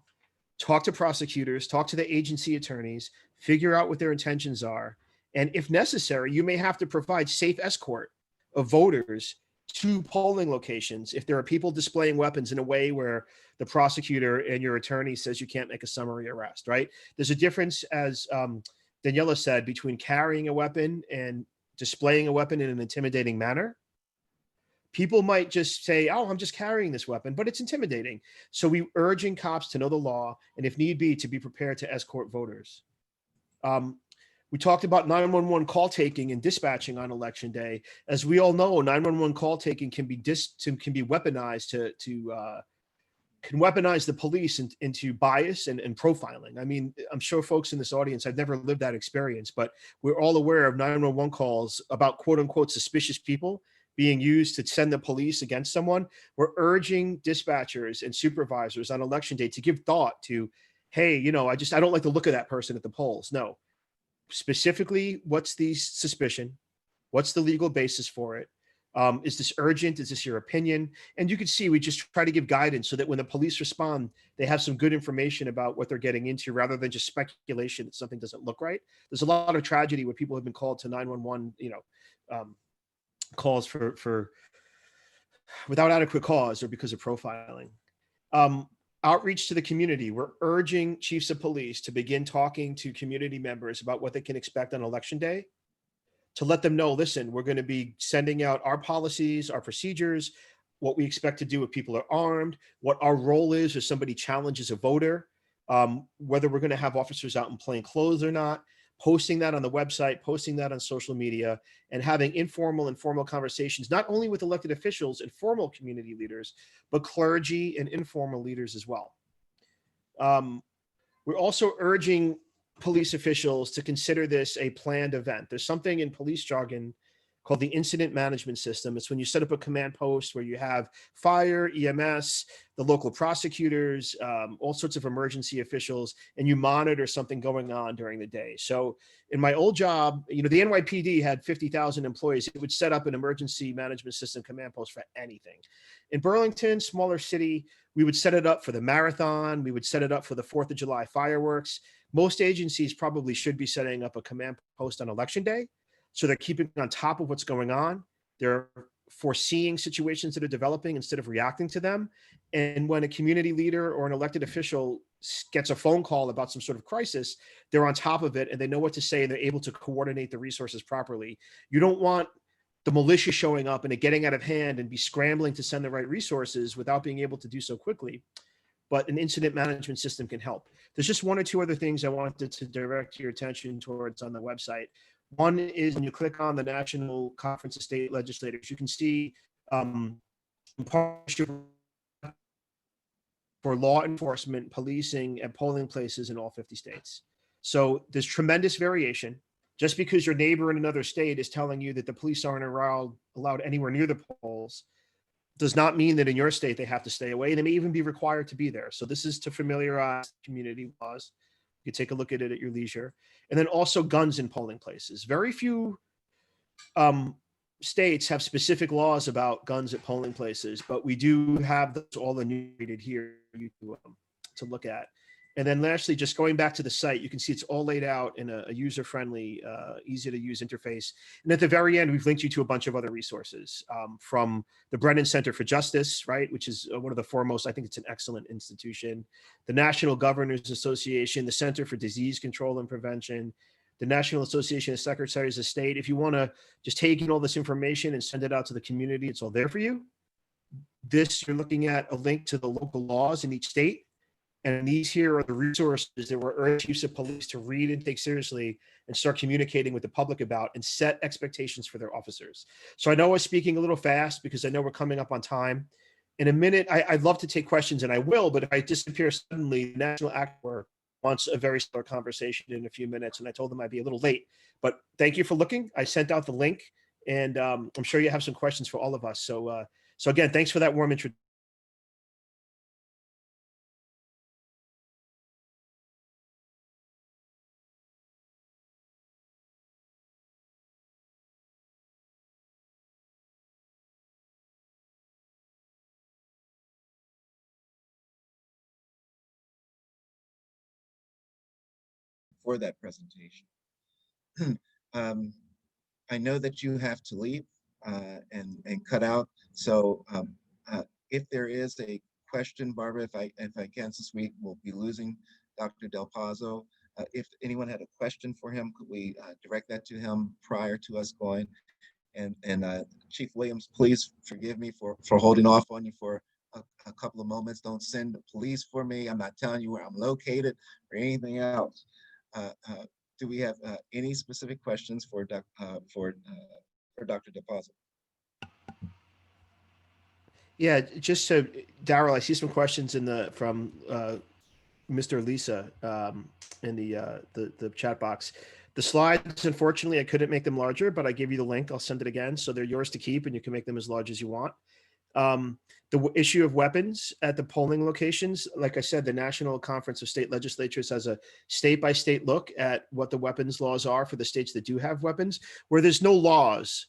talk to prosecutors, talk to the agency attorneys, figure out what their intentions are. And if necessary, you may have to provide safe escort of voters to polling locations if there are people displaying weapons in a way where the prosecutor and your attorney says you can't make a summary arrest, right? There's a difference, as Daniela said, between carrying a weapon and displaying a weapon in an intimidating manner. People might just say, oh, I'm just carrying this weapon, but it's intimidating. So we urging cops to know the law and if need be, to be prepared to escort voters. We talked about 911 call taking and dispatching on election day. As we all know, 911 call taking can be weaponized can weaponize the police into bias and profiling. I mean, I'm sure folks in this audience, I've never lived that experience, but we're all aware of 911 calls about quote unquote suspicious people being used to send the police against someone. We're urging dispatchers and supervisors on election day to give thought to, hey, I don't like the look of that person at the polls. No. Specifically, what's the suspicion? What's the legal basis for it? Is this urgent? Is this your opinion? And you can see we just try to give guidance so that when the police respond, they have some good information about what they're getting into rather than just speculation that something doesn't look right. There's a lot of tragedy where people have been called to 911, calls for without adequate cause or because of profiling. Outreach to the community. We're urging chiefs of police to begin talking to community members about what they can expect on election day, to let them know, listen, we're going to be sending out our policies, our procedures, what we expect to do if people are armed, what our role is if somebody challenges a voter, whether we're going to have officers out in plain clothes or not, posting that on the website, posting that on social media, and having informal and formal conversations, not only with elected officials and formal community leaders, but clergy and informal leaders as well. We're also urging police officials to consider this a planned event. There's something in police jargon called the Incident Management System. It's when you set up a command post where you have fire, EMS, the local prosecutors, all sorts of emergency officials, and you monitor something going on during the day. So in my old job, the NYPD had 50,000 employees. It would set up an emergency management system command post for anything. In Burlington, smaller city, we would set it up for the marathon. We would set it up for the 4th of July fireworks. Most agencies probably should be setting up a command post on election day. So they're keeping on top of what's going on. They're foreseeing situations that are developing instead of reacting to them. And when a community leader or an elected official gets a phone call about some sort of crisis, they're on top of it and they know what to say and they're able to coordinate the resources properly. You don't want the militia showing up and it getting out of hand and be scrambling to send the right resources without being able to do so quickly. But an incident management system can help. There's just one or two other things I wanted to direct your attention towards on the website. One is when you click on the National Conference of State Legislators, you can see partnership for law enforcement, policing, and polling places in all 50 states. So there's tremendous variation. Just because your neighbor in another state is telling you that the police aren't allowed anywhere near the polls does not mean that in your state they have to stay away. They may even be required to be there. So this is to familiarize community laws. You can take a look at it at your leisure. And then also guns in polling places. Very few states have specific laws about guns at polling places, but we do have those all enumerated here to look at. And then lastly, just going back to the site, you can see it's all laid out in a user-friendly, easy to use interface. And at the very end, we've linked you to a bunch of other resources from the Brennan Center for Justice, right, which is one of the foremost. I think it's an excellent institution. The National Governors Association, the Center for Disease Control and Prevention, the National Association of Secretaries of State. If you want to just take in all this information and send it out to the community, it's all there for you. You're looking at a link to the local laws in each state. And these here are the resources that we're urging chiefs of police to read and take seriously and start communicating with the public about and set expectations for their officers. So I know I was speaking a little fast because I know we're coming up on time. In a minute, I'd love to take questions and I will, but if I disappear suddenly, the National Actor wants a very similar conversation in a few minutes. And I told them I'd be a little late, but thank you for looking. I sent out the link and I'm sure you have some questions for all of us. So again, thanks for that warm introduction. For that presentation. I know that you have to leave and cut out. So if there is a question, Barbara, if I can, since we will be losing Dr. Del Pozo, if anyone had a question for him, could we direct that to him prior to us going? And Chief Williams, please forgive me for holding off on you for a couple of moments. Don't send the police for me. I'm not telling you where I'm located or anything else. Do we have any specific questions for Dr. Del Pozo? Yeah, just so Daryl, I see some questions from Mr. Lisa in the chat box. The slides, unfortunately, I couldn't make them larger, but I gave you the link. I'll send it again, so they're yours to keep, and you can make them as large as you want. The issue of weapons at the polling locations, like I said, the National Conference of State Legislatures has a state-by-state look at what the weapons laws are for the states that do have weapons. Where there's no laws,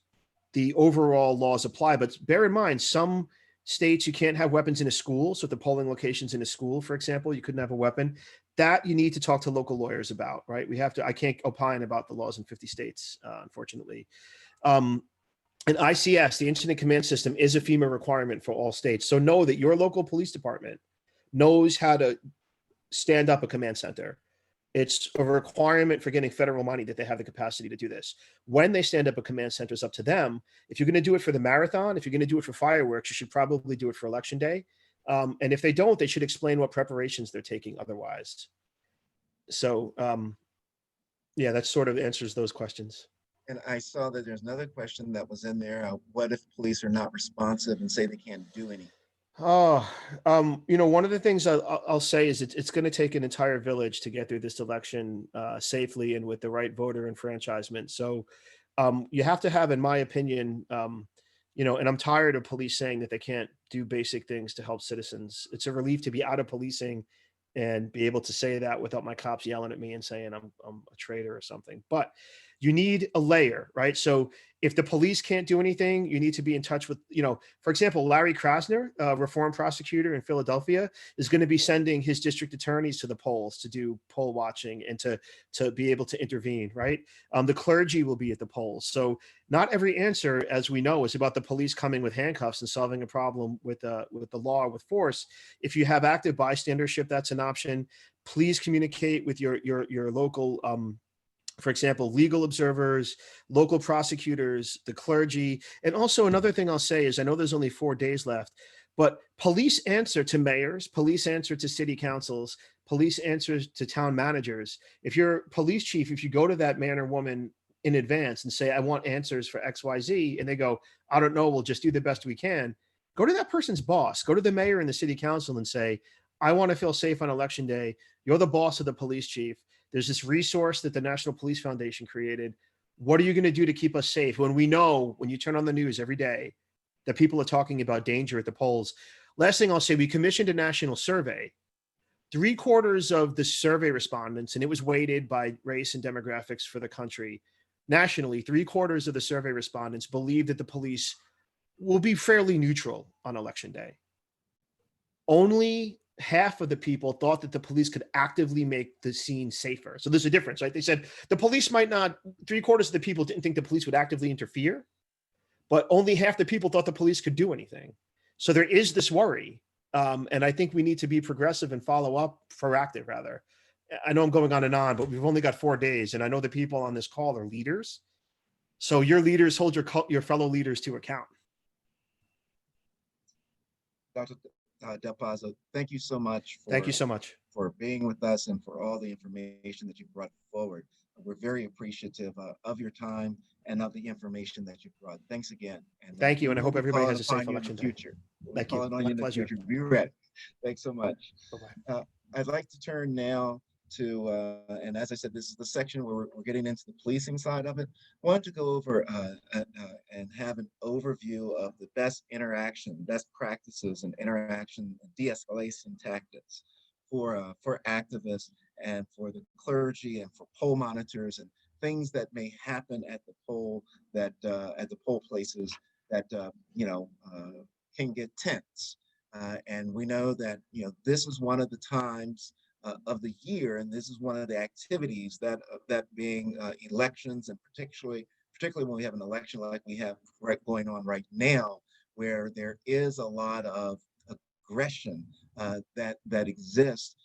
the overall laws apply. But bear in mind, some states you can't have weapons in a school. So at the polling locations in a school, for example, you couldn't have a weapon. That you need to talk to local lawyers about, right? I can't opine about the laws in 50 states, unfortunately. And ICS, the Incident Command System, is a FEMA requirement for all states. So know that your local police department knows how to stand up a command center. It's a requirement for getting federal money that they have the capacity to do this. When they stand up a command center, it's up to them. If you're going to do it for the marathon, if you're going to do it for fireworks, you should probably do it for election day. And if they don't, they should explain what preparations they're taking otherwise. So yeah, that sort of answers those questions. And I saw that there's another question that was in there. What if police are not responsive and say they can't do anything? Oh, one of the things I'll say is it's going to take an entire village to get through this election safely and with the right voter enfranchisement. So You have to have, in my opinion, you know, and I'm tired of police saying that they can't do basic things to help citizens. It's a relief to be out of policing and be able to say that without my cops yelling at me and saying I'm a traitor or something. But you need a layer, right? So if the police can't do anything, you need to be in touch with, you know, for example, Larry Krasner, a reform prosecutor in Philadelphia, is going to be sending his district attorneys to the polls to do poll watching and to be able to intervene, right? The clergy will be at the polls. So not every answer, as we know, is about the police coming with handcuffs and solving a problem with the law or with force. If you have active bystandership, that's an option. Please communicate with your local, for example, legal observers, local prosecutors, the clergy. And also another thing I'll say is, I know there's only 4 days left, but police answer to mayors, police answer to city councils, police answers to town managers. If you're police chief, if you go to that man or woman in advance and say, I want answers for XYZ, and they go, I don't know, we'll just do the best we can. Go to that person's boss, go to the mayor and the city council and say, I want to feel safe on election day. You're the boss of the police chief. There's this resource that the National Police Foundation created. What are you going to do to keep us safe when we know, when you turn on the news every day, that people are talking about danger at the polls? Last thing I'll say, we commissioned a national survey. 3/4 of the survey respondents, and it was weighted by race and demographics for the country, nationally, 3/4 of the survey respondents believe that the police will be fairly neutral on election day. Only half of the people thought that the police could actively make the scene safer. So there's a difference, right? They said the police might not, 3/4 of the people didn't think the police would actively interfere, but only half the people thought the police could do anything. So there is this worry. And I think we need to be progressive and follow up, proactive rather. I know I'm going on and on, but we've only got 4 days. And I know the people on this call are leaders. So your leaders hold your fellow leaders to account. Dr. Del Pozo, thank you so much. Thank you so much for being with us and for all the information that you brought forward. We're very appreciative of your time and of the information that you brought. Thanks again. And thank you. And I hope we'll be everybody has calling a safe upon you in election the day. future. We'll be Thank you. calling on My you in the pleasure. future. Be ready. Thanks so much. Bye-bye. I'd like to turn now to, and as I said, this is the section where we're getting into the policing side of it. I wanted to go over and have an overview of the best practices and interaction de-escalation tactics for activists and for the clergy and for poll monitors and things that may happen at the poll at the poll places that can get tense. And we know that this is one of the times of the year, and this is one of the activities that being elections, and particularly when we have an election like we have going on right now, where there is a lot of aggression that exists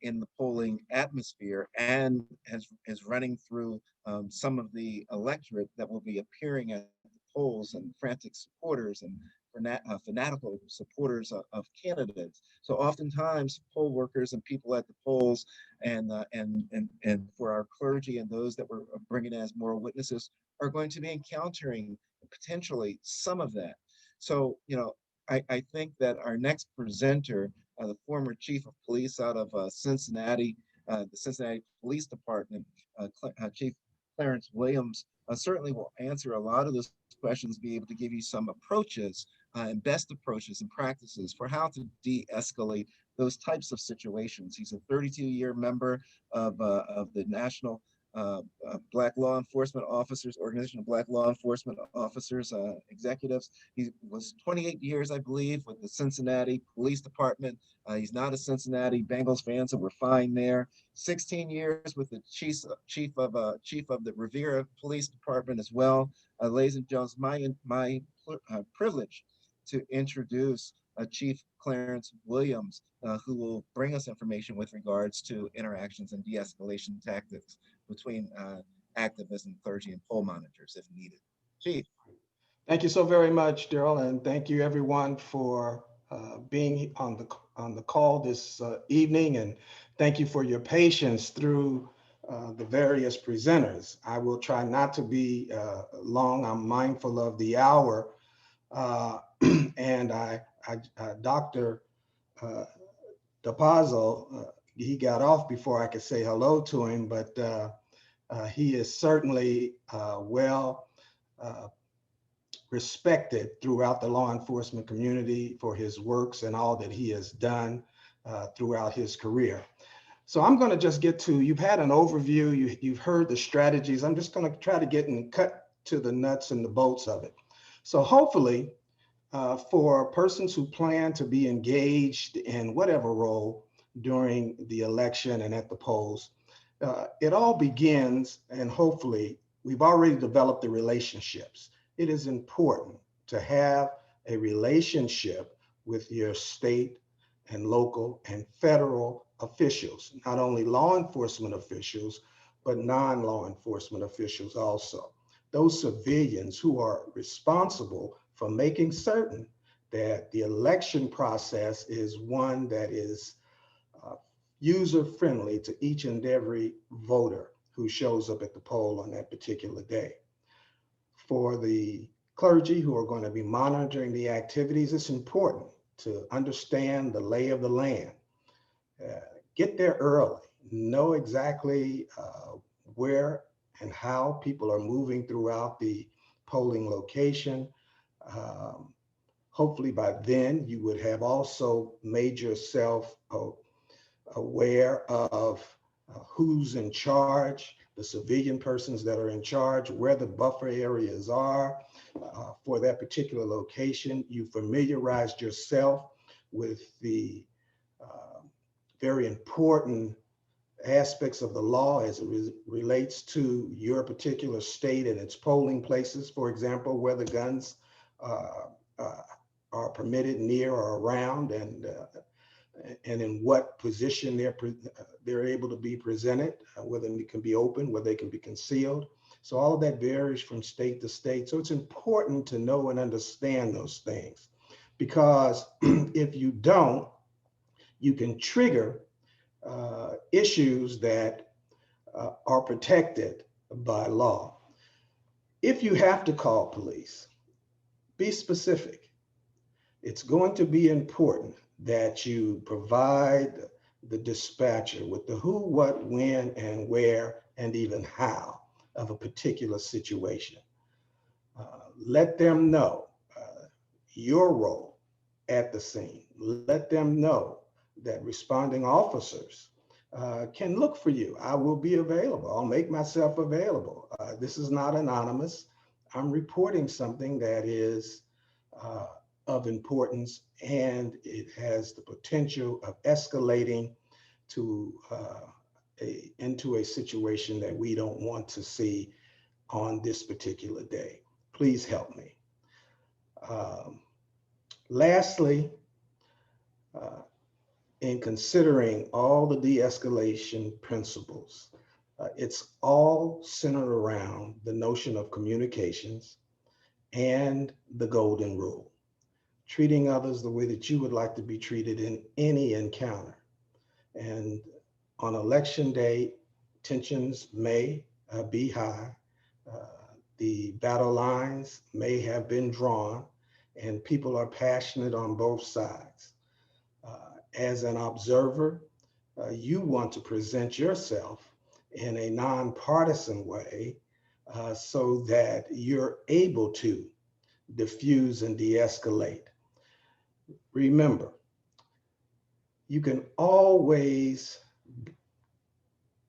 in the polling atmosphere and is running through some of the electorate that will be appearing at the polls, and frantic supporters and fanatical supporters of candidates. So oftentimes poll workers and people at the polls and for our clergy and those that we're bringing as moral witnesses are going to be encountering potentially some of that. So, I think that our next presenter, the former chief of police out of Cincinnati, the Cincinnati Police Department, Chief Clarence Williams, certainly will answer a lot of those questions, be able to give you some approaches and best approaches and practices for how to de-escalate those types of situations. He's a 32-year member of the National Black Law Enforcement Officers, Organization of Black Law Enforcement Officers Executives. He was 28 years, I believe, with the Cincinnati Police Department. He's not a Cincinnati Bengals fan, so we're fine there. 16 years with the chief of the Revere Police Department as well. Ladies and gentlemen, my privilege to introduce Chief Clarence Williams, who will bring us information with regards to interactions and de-escalation tactics between activists and clergy and poll monitors if needed. Chief. Thank you so very much, Daryl, and thank you everyone for being on the call this evening, and thank you for your patience through the various presenters. I will try not to be long. I'm mindful of the hour, and Dr. Del Pozo, he got off before I could say hello to him, but he is certainly well respected throughout the law enforcement community for his works and all that he has done throughout his career. So I'm going to just get to, you've had an overview, you've heard the strategies. I'm just going to try to get and cut to the nuts and the bolts of it. So hopefully for persons who plan to be engaged in whatever role during the election and at the polls, it all begins, and hopefully we've already developed the relationships. It is important to have a relationship with your state and local and federal officials, not only law enforcement officials, but non-law enforcement officials also. Those civilians who are responsible for making certain that the election process is one that is user-friendly to each and every voter who shows up at the poll on that particular day. For the clergy who are going to be monitoring the activities, it's important to understand the lay of the land. Get there early, know exactly where and how people are moving throughout the polling location. Hopefully by then you would have also made yourself aware of who's in charge, the civilian persons that are in charge, where the buffer areas are for that particular location. You familiarized yourself with the very important aspects of the law as it relates to your particular state and its polling places. For example, whether guns are permitted near or around, and in what position they're able to be presented, whether they can be open, whether they can be concealed. So all of that varies from state to state. So it's important to know and understand those things, because if you don't, you can trigger issues that are protected by law. If you have to call police, be specific. It's going to be important that you provide the dispatcher with the who, what, when, and where, and even how of a particular situation. Let them know your role at the scene. Let them know that responding officers can look for you. I will be available. I'll make myself available. This is not anonymous. I'm reporting something that is of importance, and it has the potential of escalating to into a situation that we don't want to see on this particular day. Please help me. Lastly, in considering all the de-escalation principles, it's all centered around the notion of communications and the golden rule, treating others the way that you would like to be treated in any encounter. And on election day, tensions may be high. The battle lines may have been drawn, and people are passionate on both sides. As an observer, you want to present yourself in a nonpartisan way so that you're able to diffuse and de-escalate. Remember, you can always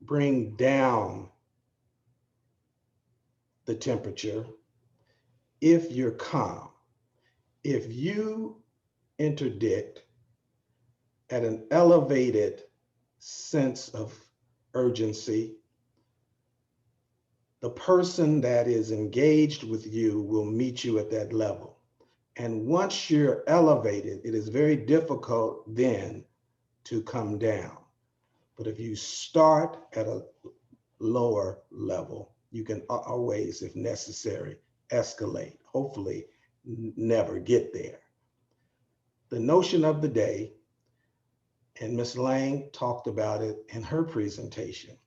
bring down the temperature if you're calm. If you interdict at an elevated sense of urgency, the person that is engaged with you will meet you at that level. And once you're elevated, it is very difficult then to come down. But if you start at a lower level, you can always, if necessary, escalate. Hopefully, never get there. The notion of the day, and Ms. Lang talked about it in her presentation.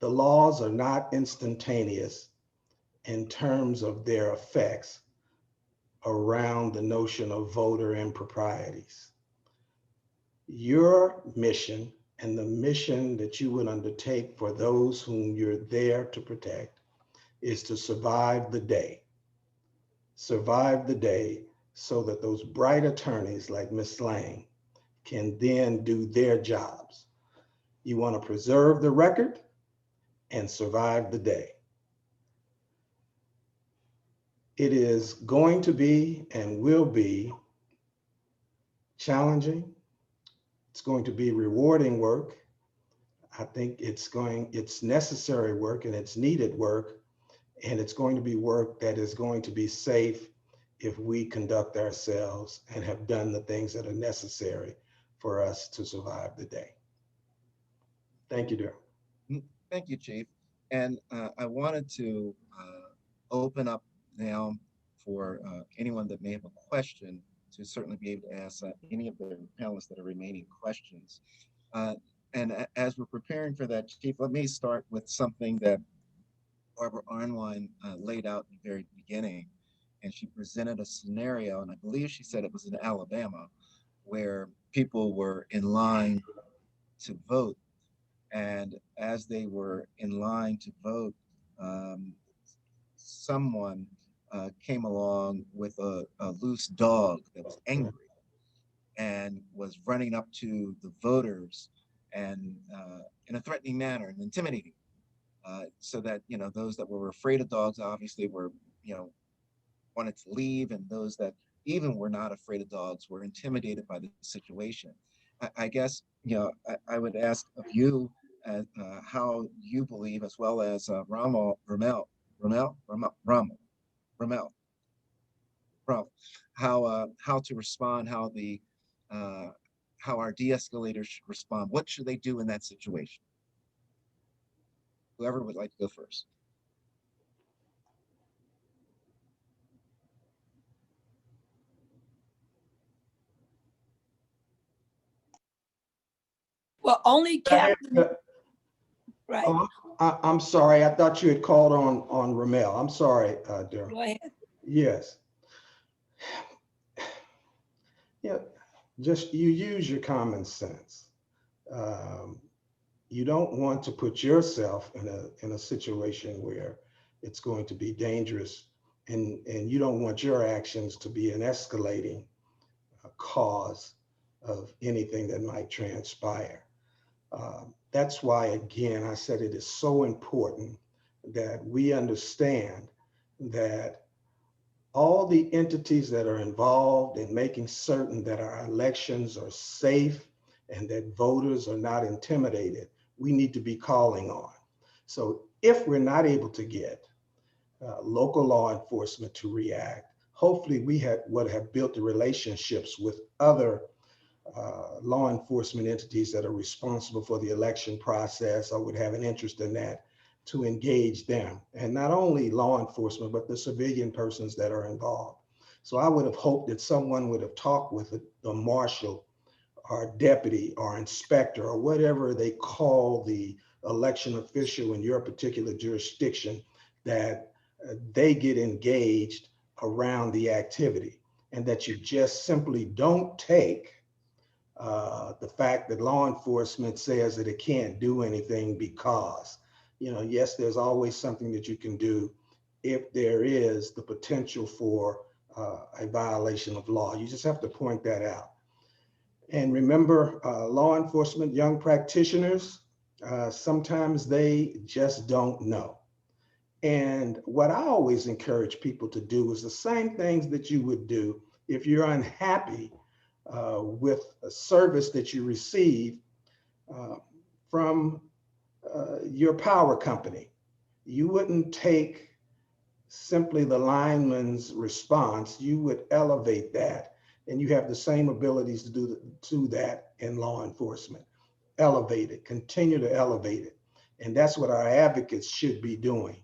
The laws are not instantaneous in terms of their effects around the notion of voter improprieties. Your mission and the mission that you would undertake for those whom you're there to protect is to survive the day. Survive the day so that those bright attorneys like Ms. Lang can then do their jobs. You want to preserve the record and survive the day. It is going to be and will be challenging. It's going to be rewarding work. I think it's necessary work and it's needed work, and it's going to be work that is going to be safe if we conduct ourselves and have done the things that are necessary for us to survive the day. Thank you, Daryl. Thank you, Chief. And I wanted to open up now for anyone that may have a question to certainly be able to ask any of the panelists that are remaining questions. And as we're preparing for that, Chief, let me start with something that Barbara Arnwine laid out in the very beginning. And she presented a scenario, and I believe she said it was in Alabama, where people were in line to vote. And as they were in line to vote, someone came along with a loose dog that was angry and was running up to the voters and in a threatening manner and intimidating, so that, you know, those that were afraid of dogs obviously were, you know, wanted to leave, and those that even were not afraid of dogs were intimidated by the situation. I guess, you know, I would ask of you how you believe, as well as Rommel, how to respond, how our de-escalators should respond. What should they do in that situation? Whoever would like to go first. Well, only Captain. Right. Oh, I'm sorry. I thought you had called on Rommel. I'm sorry, Daryl. Go ahead. Yes. Yeah. Just you use your common sense. You don't want to put yourself in a situation where it's going to be dangerous, and you don't want your actions to be an escalating cause of anything that might transpire. That's why, again, I said it is so important that we understand that all the entities that are involved in making certain that our elections are safe and that voters are not intimidated, we need to be calling on. So if we're not able to get local law enforcement to react, hopefully we would have built the relationships with other law enforcement entities that are responsible for the election process or would have an interest in that, to engage them. And not only law enforcement, but the civilian persons that are involved. So I would have hoped that someone would have talked with the marshal or deputy or inspector or whatever they call the election official in your particular jurisdiction, that they get engaged around the activity, and that you just simply don't take the fact that law enforcement says that it can't do anything because, you know, yes, there's always something that you can do if there is the potential for a violation of law. You just have to point that out. And remember, law enforcement, young practitioners, sometimes they just don't know. And what I always encourage people to do is the same things that you would do if you're unhappy with a service that you receive from your power company. You wouldn't take simply the lineman's response, you would elevate that, and you have the same abilities to do that in law enforcement. Elevate it, continue to elevate it. And that's what our advocates should be doing.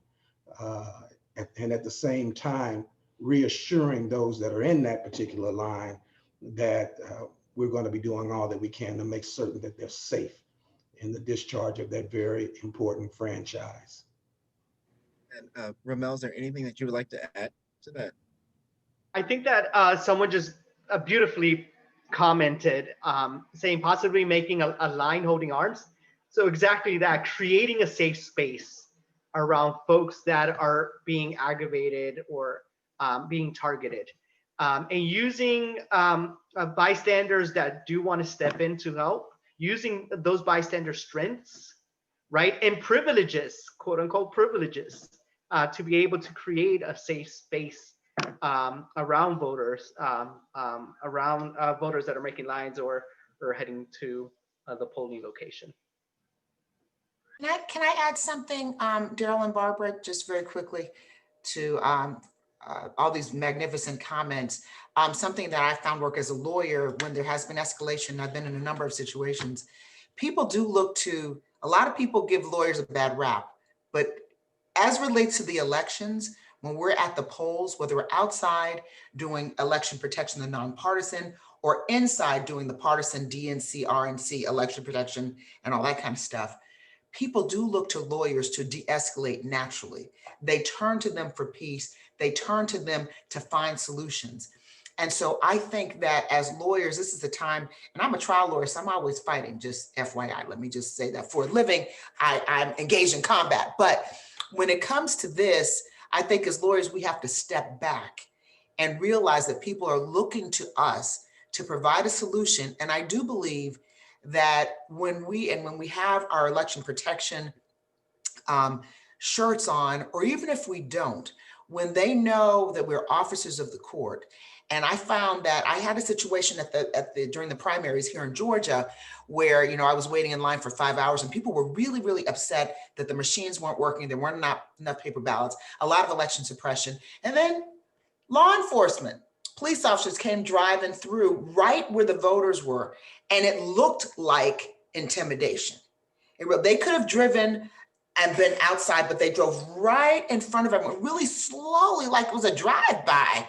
And at the same time, reassuring those that are in that particular line that we're going to be doing all that we can to make certain that they're safe in the discharge of that very important franchise. And Rommel, is there anything that you would like to add to that? I think that someone just beautifully commented, saying possibly making a line holding arms. So exactly that, creating a safe space around folks that are being aggravated or being targeted. And using bystanders that do want to step in to help, using those bystander strengths, right, and privileges, quote unquote privileges, to be able to create a safe space around voters, around voters that are making lines or heading to the polling location. Can I add something, Daryl and Barbara, just very quickly to all these magnificent comments. Something that I found work as a lawyer when there has been escalation, I've been in a number of situations, people do look to, a lot of people give lawyers a bad rap, but as relates to the elections, when we're at the polls, whether we're outside doing election protection, the nonpartisan, or inside doing the partisan DNC, RNC, election protection, and all that kind of stuff, people do look to lawyers to de-escalate naturally. They turn to them for peace. They turn to them to find solutions. And so I think that as lawyers, this is the time, and I'm a trial lawyer, so I'm always fighting, just FYI, let me just say that for a living, I'm engaged in combat. But when it comes to this, I think as lawyers, we have to step back and realize that people are looking to us to provide a solution. And I do believe that when we have our election protection shirts on, or even if we don't, when they know that we're officers of the court. And I found that I had a situation during the primaries here in Georgia where, you know, I was waiting in line for 5 hours and people were really, really upset that the machines weren't working. There weren't enough paper ballots, a lot of election suppression. And then law enforcement, police officers came driving through right where the voters were. And it looked like intimidation. They could have driven and been outside, but they drove right in front of everyone, really slowly, like it was a drive-by.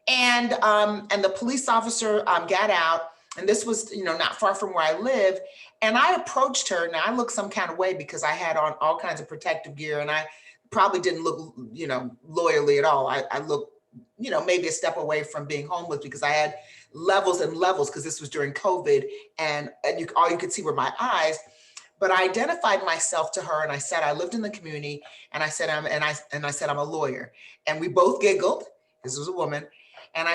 And the police officer got out, and this was, you know, not far from where I live. And I approached her. Now I looked some kind of way because I had on all kinds of protective gear, and I probably didn't look, you know, lawyerly at all. I looked, you know, maybe a step away from being homeless because I had levels and levels because this was during COVID, and all you could see were my eyes. But I identified myself to her, and I said I lived in the community, and I said I'm a lawyer, and we both giggled. This was a woman. And I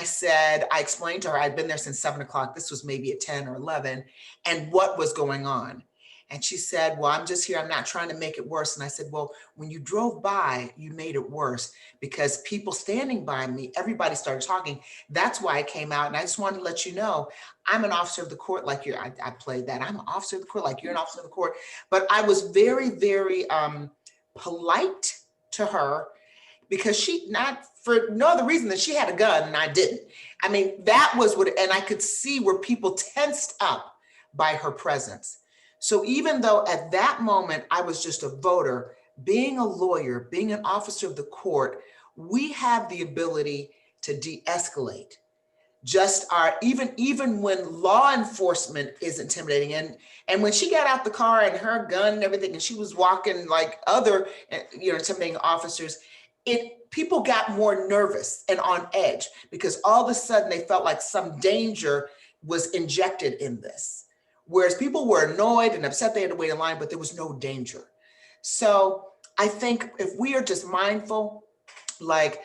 explained to her, I'd been there since 7 o'clock. This was maybe at 10 or 11, and what was going on. And she said, well, I'm just here. I'm not trying to make it worse. And I said, well, when you drove by, you made it worse because people standing by me, everybody started talking. That's why I came out. And I just wanted to let you know, I'm an officer of the court like you're, I played that. I'm an officer of the court like you're an officer of the court. But I was very, very polite to her because not for no other reason than she had a gun and I didn't. I mean, that was what, and I could see where people tensed up by her presence. So even though at that moment I was just a voter, being a lawyer, being an officer of the court, we have the ability to de-escalate. Even when law enforcement is intimidating, and when she got out the car and her gun and everything, and she was walking like other, you know, intimidating officers, people got more nervous and on edge because all of a sudden they felt like some danger was injected in this. Whereas people were annoyed and upset they had to wait in line, but there was no danger. So I think if we are just mindful, like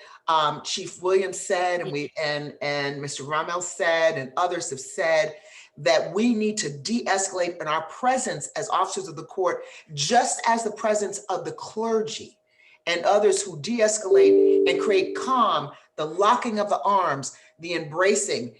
Chief Williams said, and Mr. Rommel said, and others have said, that we need to de-escalate in our presence as officers of the court, just as the presence of the clergy and others who de-escalate and create calm, the locking of the arms, the embracing.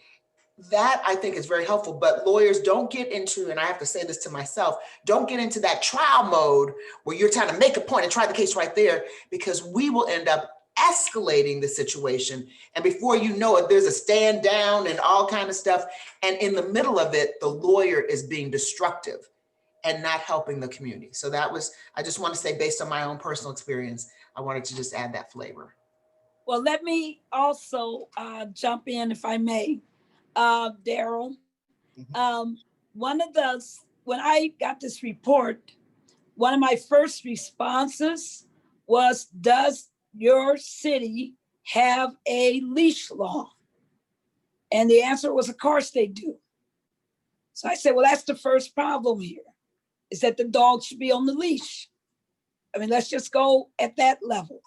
That I think is very helpful, but lawyers don't get into, and I have to say this to myself, don't get into that trial mode where you're trying to make a point and try the case right there, because we will end up escalating the situation. And before you know it, there's a stand down and all kind of stuff. And in the middle of it, the lawyer is being destructive and not helping the community. So that was, I just want to say, based on my own personal experience, I wanted to just add that flavor. Well, let me also jump in if I may. Daryl, when I got this report, one of my first responses was, does your city have a leash law? And the answer was, of course they do. So I said, well, that's the first problem here, is that the dog should be on the leash. I mean, let's just go at that level.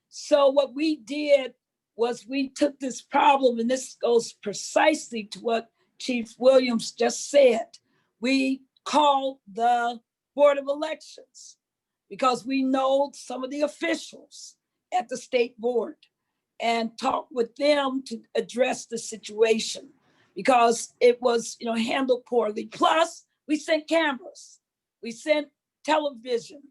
So what we did was we took this problem, and this goes precisely to what Chief Williams just said. We called the Board of Elections because we know some of the officials at the state board and talked with them to address the situation because it was, handled poorly. Plus, we sent cameras, we sent television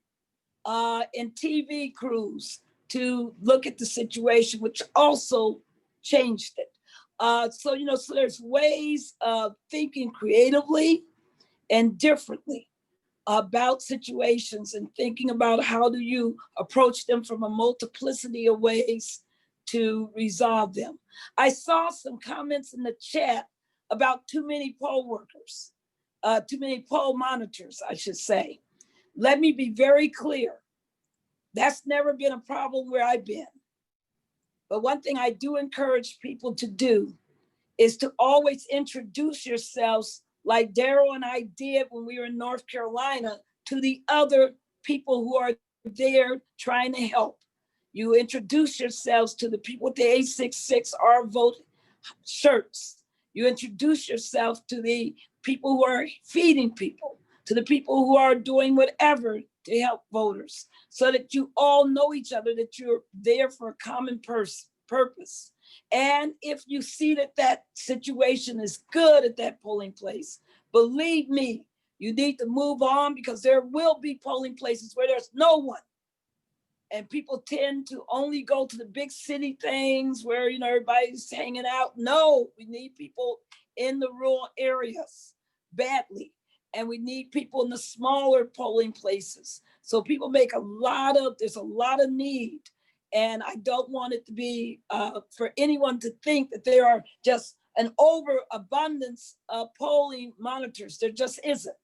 and TV crews to look at the situation, which also changed it. So there's ways of thinking creatively and differently about situations and thinking about how do you approach them from a multiplicity of ways to resolve them. I saw some comments in the chat about too many poll workers, too many poll monitors, I should say. Let me be very clear. That's never been a problem where I've been. But one thing I do encourage people to do is to always introduce yourselves like Daryl and I did when we were in North Carolina to the other people who are there trying to help. You introduce yourselves to the people with the 866 Our Vote shirts. You introduce yourself to the people who are feeding people, to the people who are doing whatever to help voters, so that you all know each other, that you're there for a common purpose. And if you see that that situation is good at that polling place, believe me, you need to move on because there will be polling places where there's no one. And people tend to only go to the big city things where, everybody's hanging out. No, we need people in the rural areas badly. And we need people in the smaller polling places. So people there's a lot of need. And I don't want it to be for anyone to think that there are just an overabundance of polling monitors. There just isn't.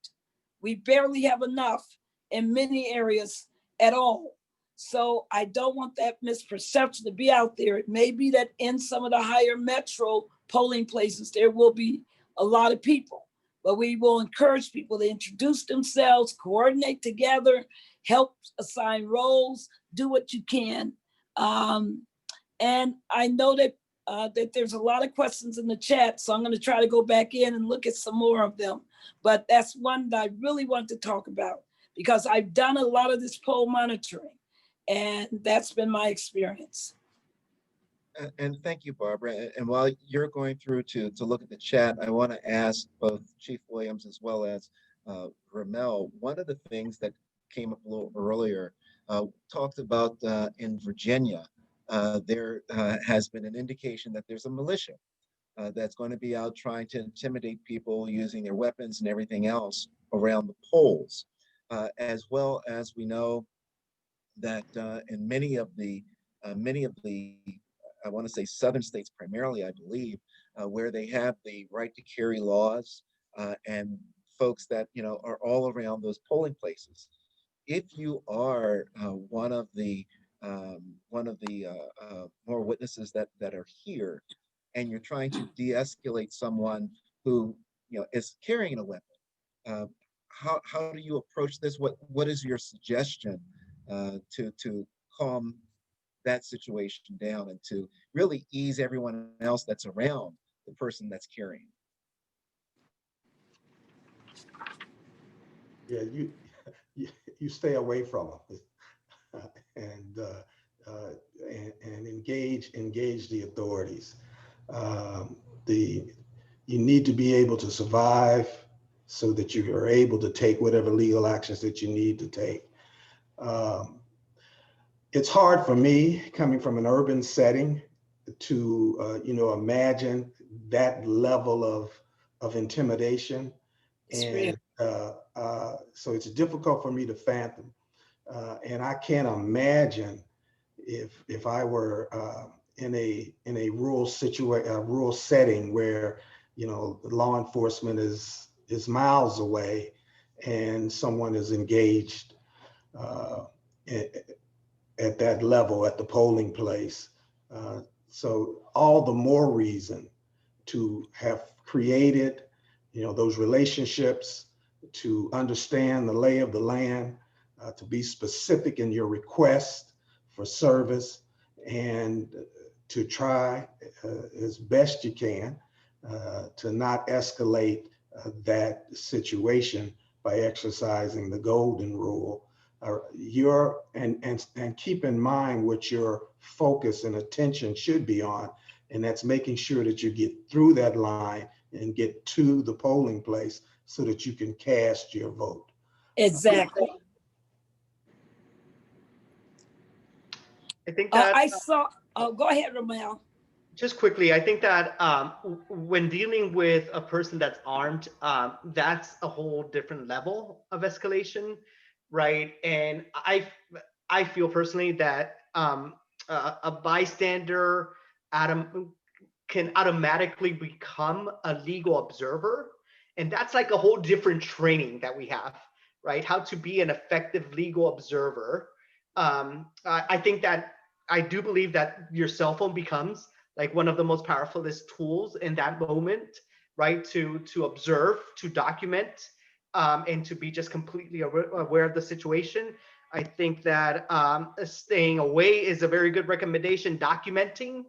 We barely have enough in many areas at all. So I don't want that misperception to be out there. It may be that in some of the higher metro polling places, there will be a lot of people. But we will encourage people to introduce themselves, coordinate together, help assign roles, do what you can. And I know that there's a lot of questions in the chat, so I'm going to try to go back in and look at some more of them. But that's one that I really want to talk about because I've done a lot of this poll monitoring, and that's been my experience. And thank you, Barbara. And while you're going through to look at the chat, I want to ask both Chief Williams as well as Rommel. One of the things that came up a little earlier talked about in Virginia, there has been an indication that there's a militia that's going to be out trying to intimidate people using their weapons and everything else around the polls, as well as we know that in many of the I want to say southern states primarily, I believe, where they have the right to carry laws and folks that are all around those polling places. If you are one of the more witnesses that are here, and you're trying to de-escalate someone who is carrying a weapon, how do you approach this? What is your suggestion to calm that situation down and to really ease everyone else that's around the person that's carrying? Yeah, you stay away from them and engage the authorities. You need to be able to survive so that you are able to take whatever legal actions that you need to take. It's hard for me coming from an urban setting to imagine that level of intimidation, and so it's difficult for me to fathom. And I can't imagine if I were in a rural rural setting where law enforcement is miles away and someone is engaged at that level at the polling place. So all the more reason to have created, those relationships, to understand the lay of the land, to be specific in your request for service, and to try as best you can to not escalate that situation by exercising the golden rule. And keep in mind what your focus and attention should be on, and that's making sure that you get through that line and get to the polling place so that you can cast your vote. Exactly. I think that I saw, go ahead, Rommel. just quickly, I think that when dealing with a person that's armed, that's a whole different level of escalation, right? And I feel personally that a bystander can automatically become a legal observer, and that's like a whole different training that we have, right? How to be an effective legal observer. I think that I do believe that your cell phone becomes like one of the most powerfulest tools in that moment, right? To observe, to document, and to be just completely aware of the situation. I think that staying away is a very good recommendation. Documenting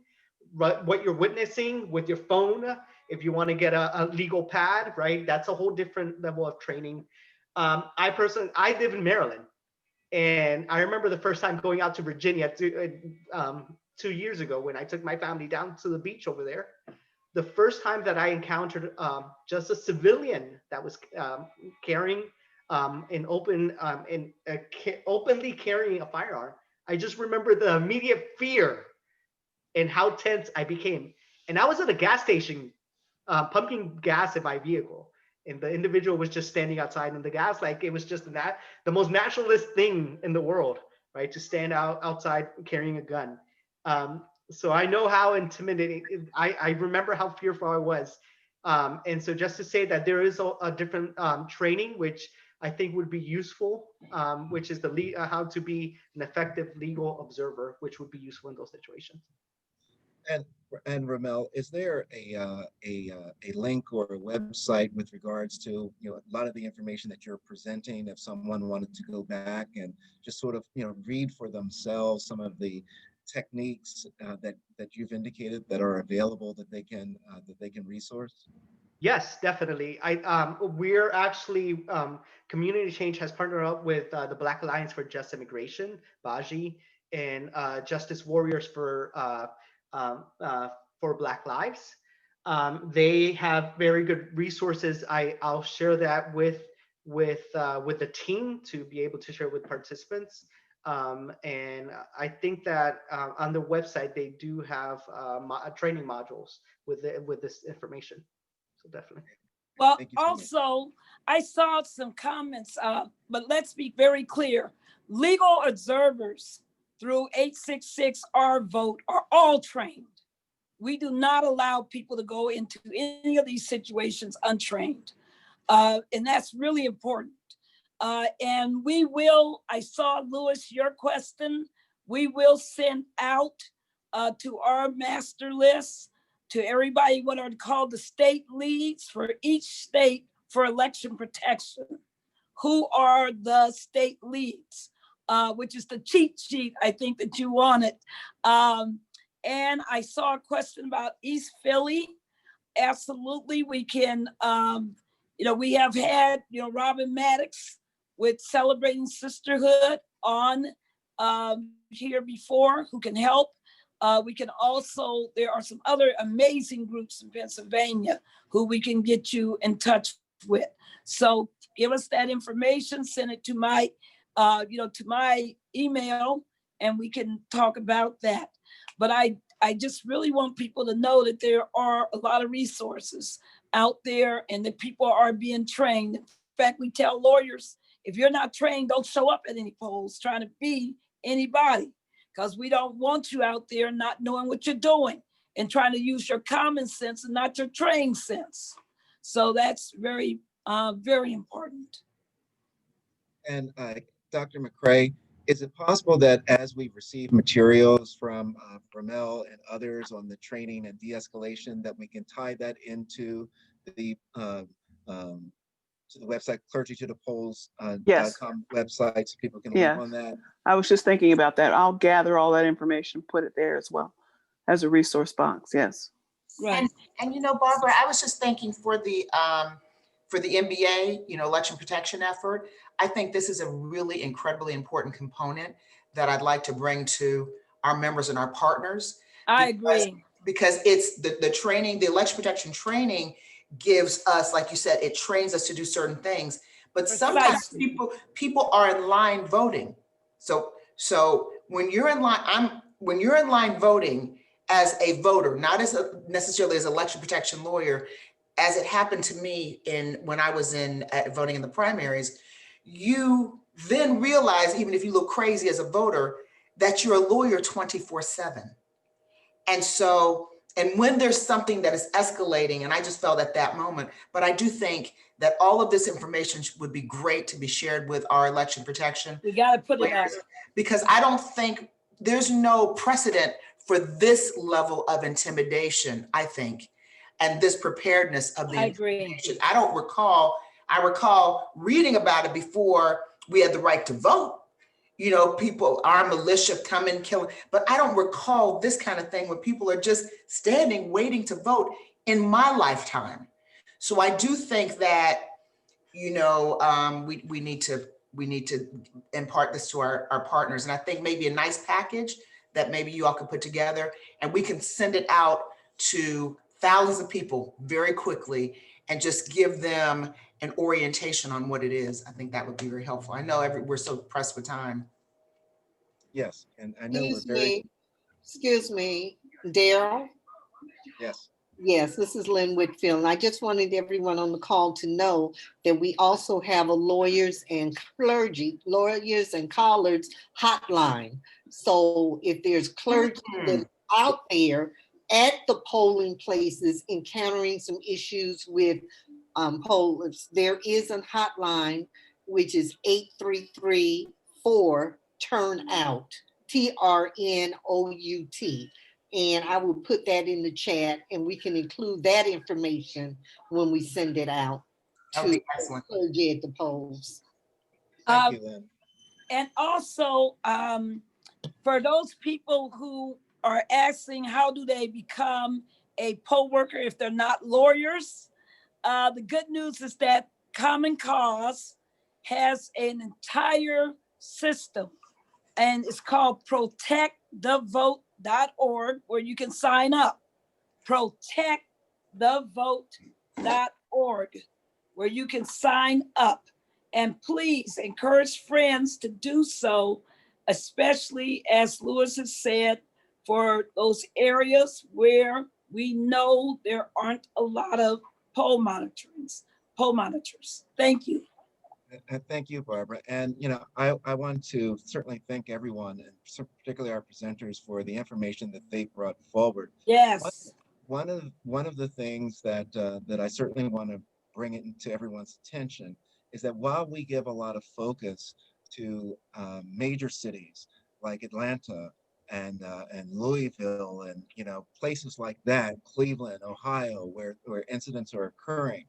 what you're witnessing with your phone, if you want to get a legal pad, right? That's a whole different level of training. I live in Maryland, and I remember the first time going out to Virginia 2 years ago when I took my family down to the beach over there. The first time that I encountered just a civilian that was carrying openly carrying a firearm, I just remember the immediate fear and how tense I became. And I was at a gas station pumping gas in my vehicle, and the individual was just standing outside in the gas. Like, it was just the most naturalist thing in the world, right? To stand outside carrying a gun. So I know how intimidating, I remember how fearful I was. And so just to say that there is a different training, which I think would be useful, which is how to be an effective legal observer, which would be useful in those situations. And Rommel, is there a link or a website with regards to, you know, a lot of the information that you're presenting, if someone wanted to go back and just sort of, you know, read for themselves some of the techniques that you've indicated that are available that they can resource? Yes, definitely. We're actually, Community Change has partnered up with the Black Alliance for Just Immigration, BAJI, and Justice Warriors for Black Lives. They have very good resources. I'll share that with the team to be able to share with participants. And I think that on the website they do have training modules with this information. So definitely. Well, also, I saw some comments, but let's be very clear. Legal observers through 866 Our Vote are all trained. We do not allow people to go into any of these situations untrained. And that's really important. And we will, I saw, Louis, your question, we will send out to our master list, to everybody, what are called the state leads for each state for election protection. Who are the state leads, which is the cheat sheet, I think, that you wanted. And I saw a question about East Philly. Absolutely, we can, we have had, Robin Maddox with Celebrating Sisterhood on here before, who can help. We can also, there are some other amazing groups in Pennsylvania who we can get you in touch with. So give us that information, send it to my, to my email, and we can talk about that. But I just really want people to know that there are a lot of resources out there and that people are being trained. In fact, we tell lawyers, if you're not trained, don't show up at any polls trying to be anybody, because we don't want you out there not knowing what you're doing and trying to use your common sense and not your trained sense. So that's very, very important. And Dr. McRae, is it possible that as we receive materials from Rommel and others on the training and de-escalation, that we can tie that into the to the website, clergytothe.polls.com Yes. website, so people can Yeah. link on that. I was just thinking about that. I'll gather all that information, put it there as well as a resource box. Yes. Right. And you know, Barbara, I was just thinking for the NBA, you know, election protection effort, I think this is a really incredibly important component that I'd like to bring to our members and our partners. I agree. Because it's the training, the election protection training gives us, like you said, it trains us to do certain things. But sometimes people are in line voting. So when you're in line voting as a voter, not as necessarily as an election protection lawyer, as it happened to me when I was voting in the primaries, you then realize, even if you look crazy as a voter, that you're a lawyer 24/7. And so, and when there's something that is escalating, and I just felt at that moment, but I do think that all of this information would be great to be shared with our election protection. We got to put it out. Because I don't think there's no precedent for this level of intimidation, I think, and this preparedness of the intimidation. I recall reading about it before we had the right to vote. You know, people, our militia come and kill, but I don't recall this kind of thing where people are just standing waiting to vote in my lifetime. So I do think that, you know, we need to impart this to our partners. And I think maybe a nice package that maybe you all could put together, and we can send it out to thousands of people very quickly and just give them an orientation on what it is. I think that would be very helpful. I know we're so pressed for time. Yes, and I know Excuse me, Daryl? Yes. Yes, this is Lynn Whitfield. And I just wanted everyone on the call to know that we also have a lawyers and collards hotline. So if there's clergy that's out there at the polling places encountering some issues with pollers, there is a hotline, which is 833-4-TURNOUT, TRNOUT. And I will put that in the chat, and we can include that information when we send it out to clergy at the polls. Thank you, Lynn. And also, for those people who are asking, how do they become a poll worker if they're not lawyers? The good news is that Common Cause has an entire system, and it's called protectthevote.org, where you can sign up. Protectthevote.org, where you can sign up. And please encourage friends to do so, especially, as Lewis has said, for those areas where we know there aren't a lot of poll monitors. Thank you. Thank you, Barbara. And, you know, I want to certainly thank everyone, and particularly our presenters, for the information that they brought forward. Yes. One of the things that I certainly want to bring it into everyone's attention is that while we give a lot of focus to major cities like Atlanta and Louisville and, you know, places like that, Cleveland, Ohio, where incidents are occurring,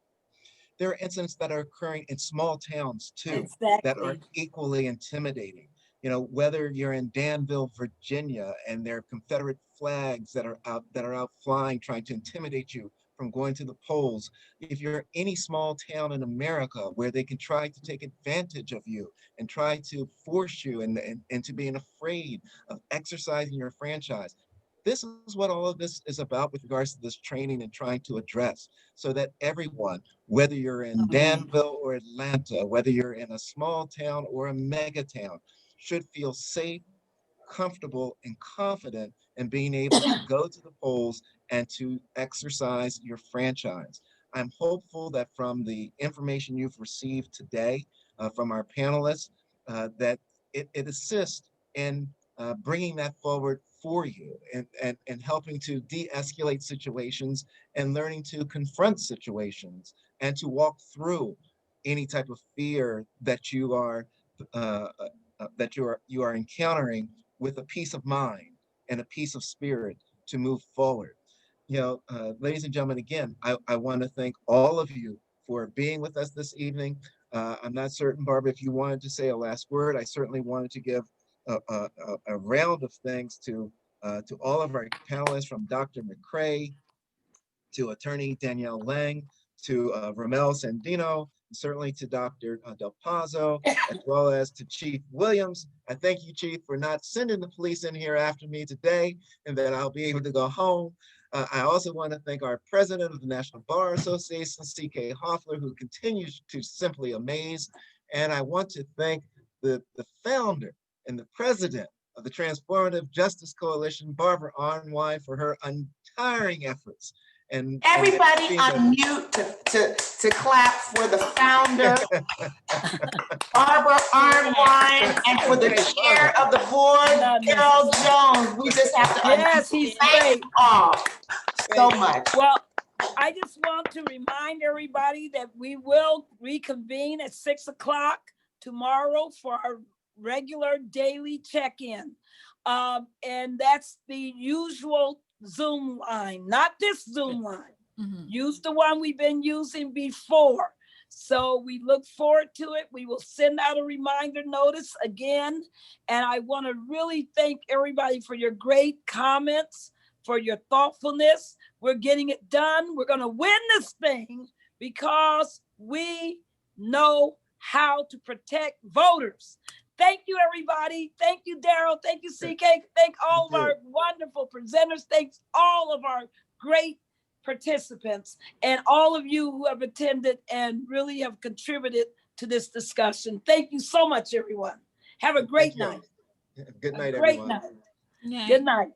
there are incidents that are occurring in small towns too, that are equally intimidating. You know, whether you're in Danville, Virginia, and there are Confederate flags that are out flying, trying to intimidate you from going to the polls. If you're in any small town in America where they can try to take advantage of you and try to force you into being afraid of exercising your franchise. This is what all of this is about with regards to this training and trying to address, so that everyone, whether you're in Danville or Atlanta, whether you're in a small town or a mega town, should feel safe, comfortable, and confident in being able to go to the polls and to exercise your franchise. I'm hopeful that from the information you've received today from our panelists, that it assists in bringing that forward for you and helping to de-escalate situations and learning to confront situations and to walk through any type of fear that you are encountering with a peace of mind and a peace of spirit to move forward. You know, ladies and gentlemen, again, I want to thank all of you for being with us this evening. I'm not certain, Barbara, if you wanted to say a last word. I certainly wanted to give a round of thanks to all of our panelists, from Dr. McRae to Attorney Danielle Lang, to Rommel, Sandino, certainly to Dr. Del Pozo, as well as to Chief Williams. I thank you, Chief, for not sending the police in here after me today, and that I'll be able to go home. I also want to thank our president of the National Bar Association, C.K. Hoffler, who continues to simply amaze. And I want to thank the founder and the president of the Transformative Justice Coalition, Barbara Arnwine, for her untiring efforts. And everybody unmute to clap for the founder, Barbara Arnwine, and for the chair of the board, Daryl Jones. We just have to thank you all so much. Well, I just want to remind everybody that we will reconvene at 6 o'clock tomorrow for our regular daily check-in. And that's the usual Zoom line, not this Zoom line. Use the one we've been using before. So we look forward to it. We will send out a reminder notice again. And I want to really thank everybody for your great comments, for your thoughtfulness. We're getting it done. We're going to win this thing because we know how to protect voters. Thank you, everybody. Thank you, Daryl. Thank you, CK. Thank all of our wonderful presenters. Thanks all of our great participants and all of you who have attended and really have contributed to this discussion. Thank you so much, everyone. Have a great night. Good night, Great everyone. night. Good night.